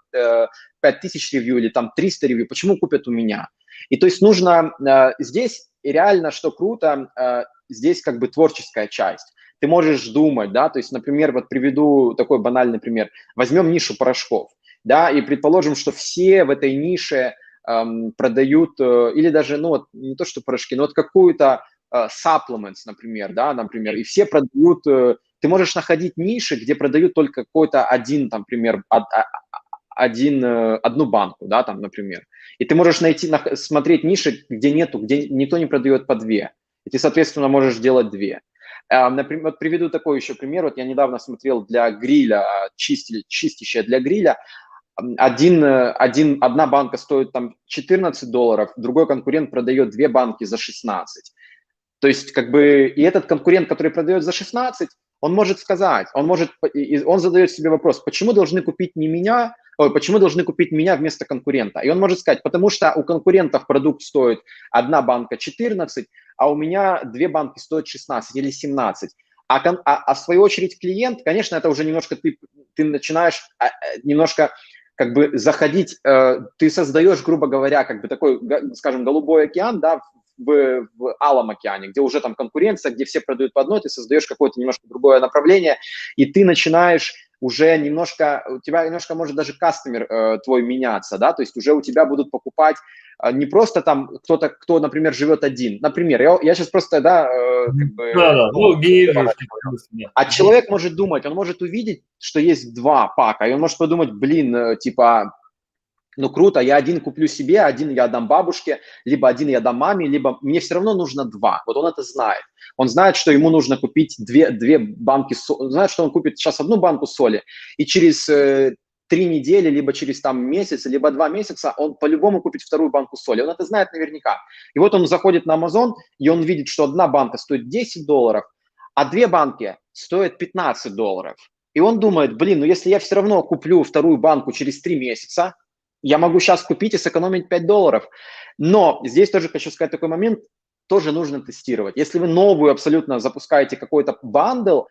5000 ревью или там 300 ревью? Почему купят у меня? И то есть нужно здесь, и реально, что круто, здесь как бы творческая часть. Ты можешь думать, да, то есть, например, вот приведу такой банальный пример. Возьмем нишу порошков. Да, и предположим, что все в этой нише продают, или даже, не то, что порошки, но вот какую-то supplements, например, и все продают, ты можешь находить ниши, где продают только какой-то один, там, например, одну банку, да, там, например. И ты можешь смотреть ниши, где никто не продает по две, и ты, соответственно, можешь делать две. Например, вот приведу такой еще пример. Вот я недавно смотрел для гриля, чистящее для гриля. Одна банка стоит там $14, другой конкурент продает 2 банки за 16. То есть, как бы, и этот конкурент, который продает за 16, он может сказать, он задает себе вопрос, почему должны купить меня вместо конкурента? И он может сказать, потому что у конкурентов продукт стоит одна банка 14, а у меня 2 банки стоят 16 или 17. А в свою очередь клиент, конечно, это уже немножко ты начинаешь немножко как бы заходить, ты создаешь, грубо говоря, как бы такой, скажем, голубой океан, да, в алом океане, где уже там конкуренция, где все продают по одной, ты создаешь какое-то немножко другое направление, и ты начинаешь уже немножко, у тебя немножко может даже кастомер твой меняться, да, то есть уже у тебя будут покупать не просто там кто-то, кто, например, живет один. Например, я сейчас просто, да, как бы... Да, ну, генерируешь. А человек может думать, он может увидеть, что есть два пака, и он может подумать, блин, типа, ну круто, я один куплю себе, один я отдам бабушке, либо один я дам маме, либо мне все равно нужно два. Вот он это знает. Он знает, что ему нужно купить две банки соли. Он знает, что он купит сейчас одну банку соли, и через 3 недели, либо через там месяц, либо 2 месяца он по-любому купит вторую банку соли. Он это знает наверняка. И вот он заходит на Amazon, и он видит, что одна банка стоит $10, а 2 банки стоят $15. И он думает, блин, ну если я все равно куплю вторую банку через 3 месяца, я могу сейчас купить и сэкономить $5. Но здесь тоже хочу сказать такой момент, тоже нужно тестировать. Если вы новую абсолютно запускаете какой-то бандл,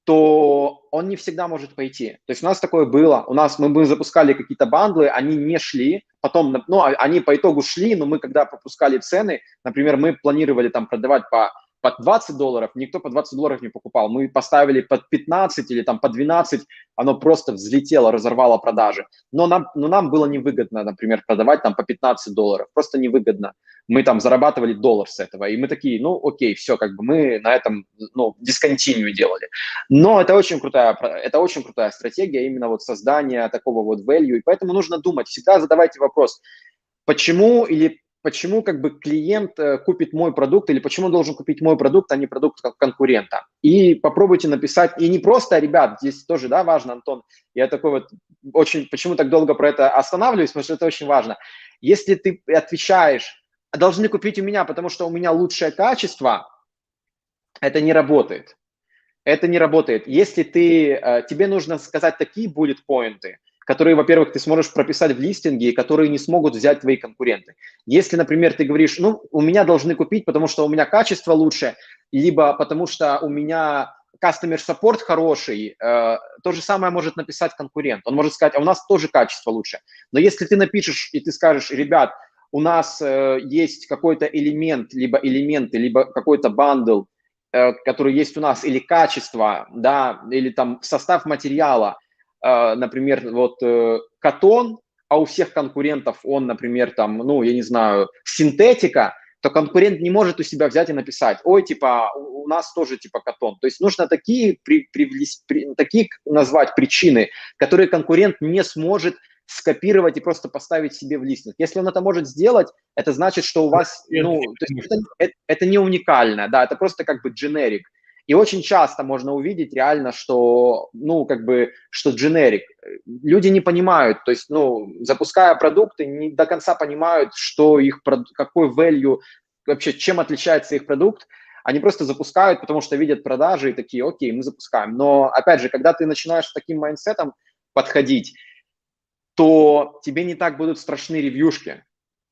то он не всегда может пойти. То есть у нас такое было. Мы запускали какие-то бандлы, они не шли. Потом, ну, они по итогу шли, но мы когда пропускали цены, например, мы планировали там продавать по $20, никто по $20 не покупал. Мы поставили под 15 или там по 12, оно просто взлетело, разорвало продажи. Но нам было невыгодно, например, продавать там по $15. Просто невыгодно. Мы там зарабатывали $1 с этого. И мы такие, ну окей, все, как бы мы на этом, ну, дисконтинью делали. Но это очень крутая стратегия, именно вот создание такого вот value. И поэтому нужно думать, всегда задавайте вопрос, почему как бы клиент купит мой продукт, или почему он должен купить мой продукт, а не продукт конкурента. И попробуйте написать, и не просто, ребят, здесь тоже, да, важно, Антон, я такой вот очень, почему так долго про это останавливаюсь, потому что это очень важно. Если ты отвечаешь, должны купить у меня, потому что у меня лучшее качество, это не работает. Это не работает. Если тебе нужно сказать такие bullet-поинты, которые, во-первых, ты сможешь прописать в листинге, которые не смогут взять твои конкуренты. Если, например, ты говоришь, ну, у меня должны купить, потому что у меня качество лучше, либо потому что у меня customer support хороший, то же самое может написать конкурент. Он может сказать, а у нас тоже качество лучше. Но если ты напишешь и ты скажешь, ребят, у нас есть какой-то элемент, либо элементы, либо какой-то бандл, который есть у нас, или качество, да, или там состав материала, например, вот катон, а у всех конкурентов он, например, там, ну, я не знаю, синтетика, то конкурент не может у себя взять и написать, ой, типа, у нас тоже типа катон. То есть нужно такие назвать причины, которые конкурент не сможет скопировать и просто поставить себе в листинг. Если он это может сделать, это значит, что у вас, ну, то есть это не уникально, да, это просто как бы generic. И очень часто можно увидеть реально, что, ну, как бы, что generic. Люди не понимают, то есть, ну, запуская продукты, не до конца понимают, что какой value, вообще, чем отличается их продукт. Они просто запускают, потому что видят продажи и такие, окей, мы запускаем. Но, опять же, когда ты начинаешь с таким майндсетом подходить, то тебе не так будут страшны ревьюшки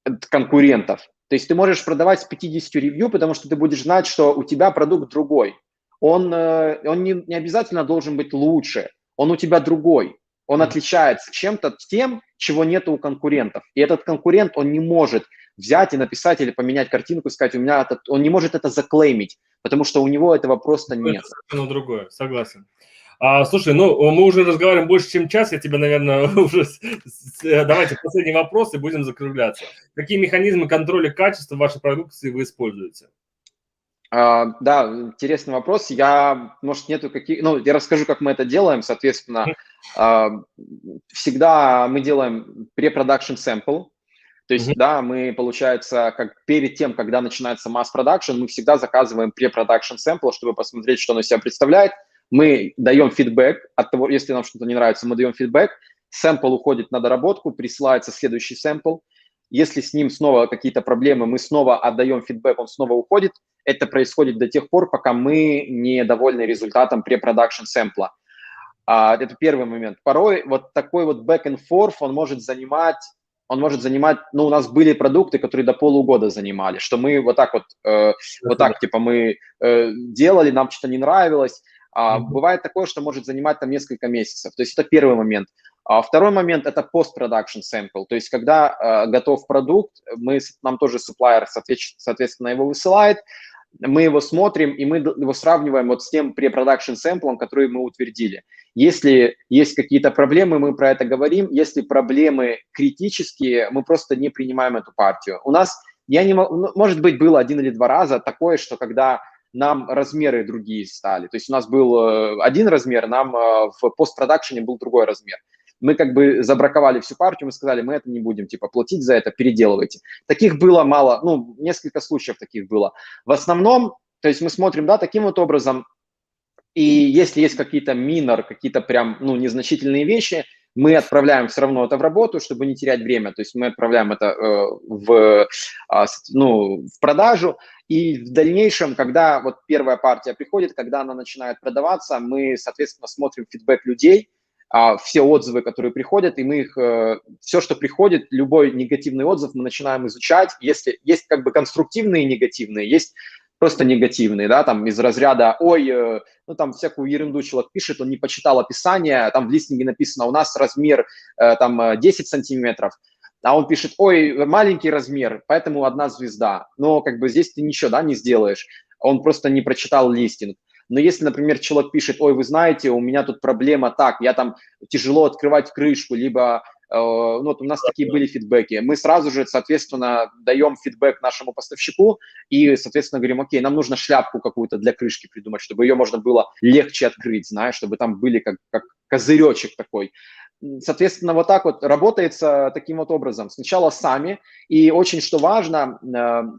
от конкурентов. То есть ты можешь продавать с 50 ревью, потому что ты будешь знать, что у тебя продукт другой. Он не обязательно должен быть лучше, он у тебя другой. Он отличается чем-то тем, чего нет у конкурентов. И этот конкурент, он не может взять и написать или поменять картинку и сказать, он не может это заклеймить, потому что у него этого просто нет. Это совершенно другое, согласен. Слушай, ну, мы уже разговариваем больше, чем час, я тебя, наверное, уже... Давайте последний вопрос и будем закругляться. Какие механизмы контроля качества вашей продукции вы используете? Да, интересный вопрос. Может, нету каких... Ну, я расскажу, как мы это делаем. Соответственно, всегда мы делаем pre-production sample. То есть, да, мы, получается, как перед тем, когда начинается масс-продакшн, мы всегда заказываем pre-production sample, чтобы посмотреть, что он из себя представляет. Мы даем фидбэк от того, если нам что-то не нравится, мы даем фидбэк. Сэмпл уходит на доработку, присылается следующий сэмпл. Если с ним снова какие-то проблемы, мы снова отдаем фидбэк, он снова уходит. Это происходит до тех пор, пока мы не довольны результатом pre-production сэмпла. Это первый момент. Порой вот такой вот back and forth, он может занимать, ну, у нас были продукты, которые до полугода занимали, что мы вот так, типа, мы делали, нам что-то не нравилось, Бывает такое, что может занимать там несколько месяцев. То есть это первый момент. Второй момент – это post-production sample. То есть когда готов продукт, нам тоже supplier, соответственно, его высылает, мы его смотрим, и мы его сравниваем вот с тем pre-production сэмплом, который мы утвердили. Если есть какие-то проблемы, мы про это говорим. Если проблемы критические, мы просто не принимаем эту партию. У нас, может быть, было 1 или 2 раза такое, что когда нам размеры другие стали. То есть у нас был один размер, нам в постпродакшене был другой размер. Мы как бы забраковали всю партию, мы сказали, мы это не будем, типа, платить за это, переделывайте. Таких было мало, несколько случаев таких было. В основном, то есть мы смотрим, да, таким вот образом, и если есть какие-то какие-то прям, незначительные вещи, мы отправляем все равно это в работу, чтобы не терять время. То есть мы отправляем это в продажу. И в дальнейшем, когда вот первая партия приходит, когда она начинает продаваться, мы, соответственно, смотрим фидбэк людей, все отзывы, которые приходят, и мы их, все, что приходит, любой негативный отзыв мы начинаем изучать. Если есть как бы конструктивные и негативные, есть просто негативные, да, там из разряда, там всякую ерунду человек пишет, он не почитал описание, там в листинге написано, у нас размер там 10 сантиметров, а он пишет, маленький размер, поэтому 1 звезда. Но как бы здесь ты ничего, да, не сделаешь, он просто не прочитал листинг. Но если, например, человек пишет, вы знаете, у меня тут проблема так, я там тяжело открывать крышку, либо, у нас такие были фидбэки, мы сразу же, соответственно, даем фидбэк нашему поставщику и, соответственно, говорим, окей, нам нужно шляпку какую-то для крышки придумать, чтобы ее можно было легче открыть, знаешь, чтобы там были как козыречек такой. Соответственно, вот так вот работается таким вот образом. Сначала сами, и очень что важно,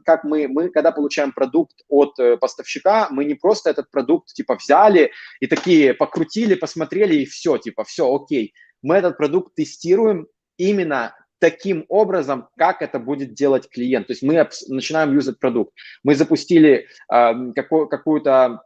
как мы когда получаем продукт от поставщика, мы не просто этот продукт типа взяли и такие покрутили, посмотрели и все, типа все, окей. Мы этот продукт тестируем именно таким образом, как это будет делать клиент. То есть мы начинаем юзать продукт. Мы запустили какую-то,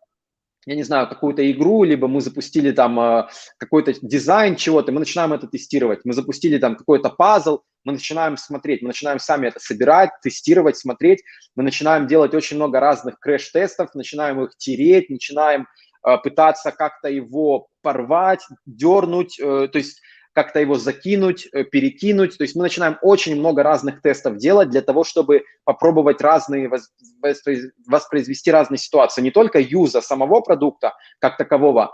я не знаю, какую-то игру, либо мы запустили там какой-то дизайн чего-то, мы начинаем это тестировать. Мы запустили там какой-то пазл, мы начинаем смотреть, мы начинаем сами это собирать, тестировать, смотреть. Мы начинаем делать очень много разных крэш-тестов, начинаем их тереть, начинаем пытаться как-то его порвать, дернуть, то есть как-то его закинуть, перекинуть. То есть мы начинаем очень много разных тестов делать для того, чтобы попробовать воспроизвести разные ситуации. Не только юза самого продукта как такового,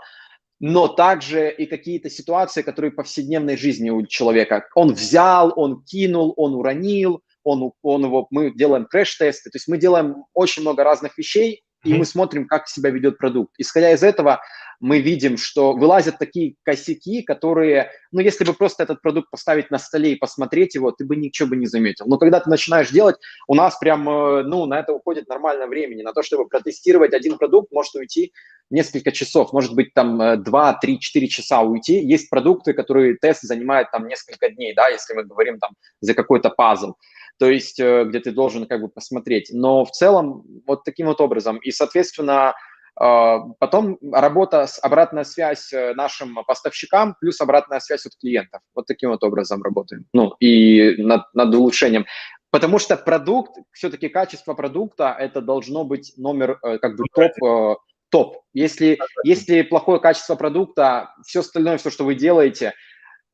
но также и какие-то ситуации, которые в повседневной жизни у человека. Он взял, он кинул, он уронил, мы делаем крэш-тесты. То есть мы делаем очень много разных вещей, и мы смотрим, как себя ведет продукт. Исходя из этого, мы видим, что вылазят такие косяки, которые, если бы просто этот продукт поставить на столе и посмотреть его, ты бы ничего бы не заметил. Но когда ты начинаешь делать, у нас прям, на это уходит нормально времени. На то, чтобы протестировать один продукт, может уйти несколько часов, может быть, там 2, 3, 4 часа уйти. Есть продукты, которые тест занимает там несколько дней, да, если мы говорим там за какой-то пазл. То есть, где ты должен как бы посмотреть. Но в целом вот таким вот образом. И, соответственно, потом обратная связь нашим поставщикам плюс обратная связь от клиентов. Вот таким вот образом работаем. И над улучшением. Потому что продукт, все-таки качество продукта, это должно быть номер, как бы топ. Если плохое качество продукта, все остальное, все, что вы делаете,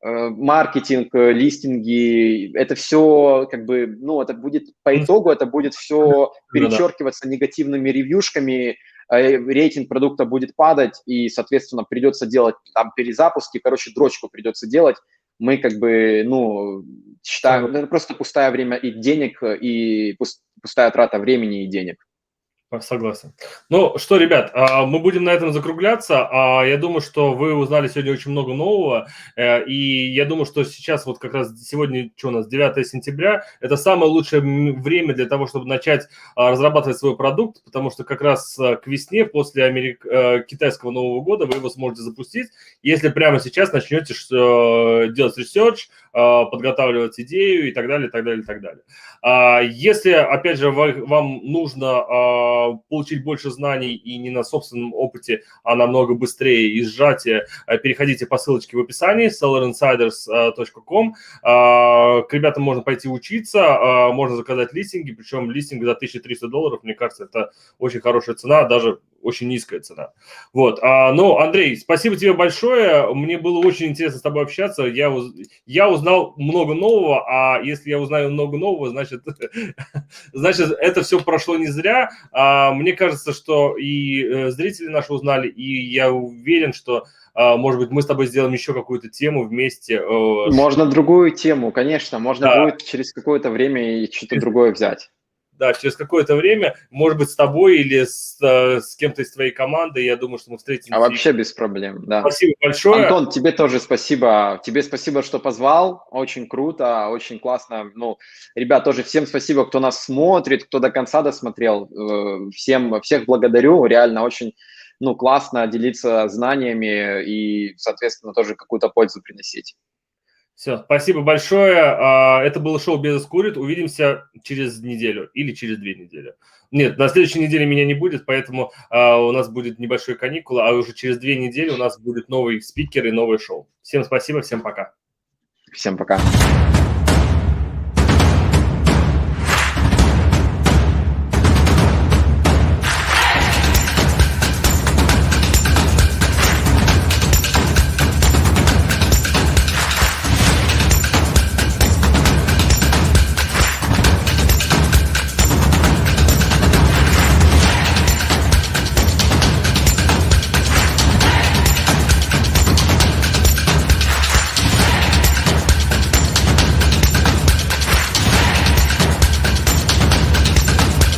маркетинг, листинги, это все как бы, это будет по итогу, это будет все перечеркиваться негативными ревьюшками, рейтинг продукта будет падать, и, соответственно, придется делать там перезапуски, дрочку придется делать. Мы как бы, считаем, это просто пустое время и денег, и пустая трата времени и денег. Согласен. Ну что, ребят, мы будем на этом закругляться. Я думаю, что вы узнали сегодня очень много нового. И я думаю, что сейчас вот как раз сегодня, что у нас, 9 сентября, это самое лучшее время для того, чтобы начать разрабатывать свой продукт, потому что как раз к весне, после китайского Нового года, вы его сможете запустить. Если прямо сейчас начнете делать ресерч, подготавливать идею и так далее, и так далее, и так далее. Если, опять же, вам нужно получить больше знаний и не на собственном опыте, а намного быстрее и сжатие, переходите по ссылочке в описании sellerinsiders.com. К ребятам можно пойти учиться, можно заказать листинги, причем листинг за $1300, мне кажется, это очень хорошая цена, даже очень низкая цена. Вот. Ну, Андрей, спасибо тебе большое. Мне было очень интересно с тобой общаться. Я узнал много нового, а если я узнаю много нового, значит, это все прошло не зря. Мне кажется, что и зрители наши узнали, и я уверен, что, может быть, мы с тобой сделаем еще какую-то тему вместе. Можно другую тему, конечно. Можно будет через какое-то время и что-то другое взять. Да, через какое-то время, может быть, с тобой или с кем-то из твоей команды, я думаю, что мы встретимся. Вообще без проблем, да. Спасибо большое. Антон, тебе тоже спасибо. Тебе спасибо, что позвал. Очень круто, очень классно. Ну, ребят, тоже всем спасибо, кто нас смотрит, кто до конца досмотрел. Всех благодарю. Реально очень, классно делиться знаниями и, соответственно, тоже какую-то пользу приносить. Все, спасибо большое. Это было шоу «Безос курит». Увидимся через неделю или через 2 недели. Нет, на следующей неделе меня не будет, поэтому у нас будет небольшой каникула, а уже через 2 недели у нас будет новый спикер и новое шоу. Всем спасибо, всем пока. Всем пока.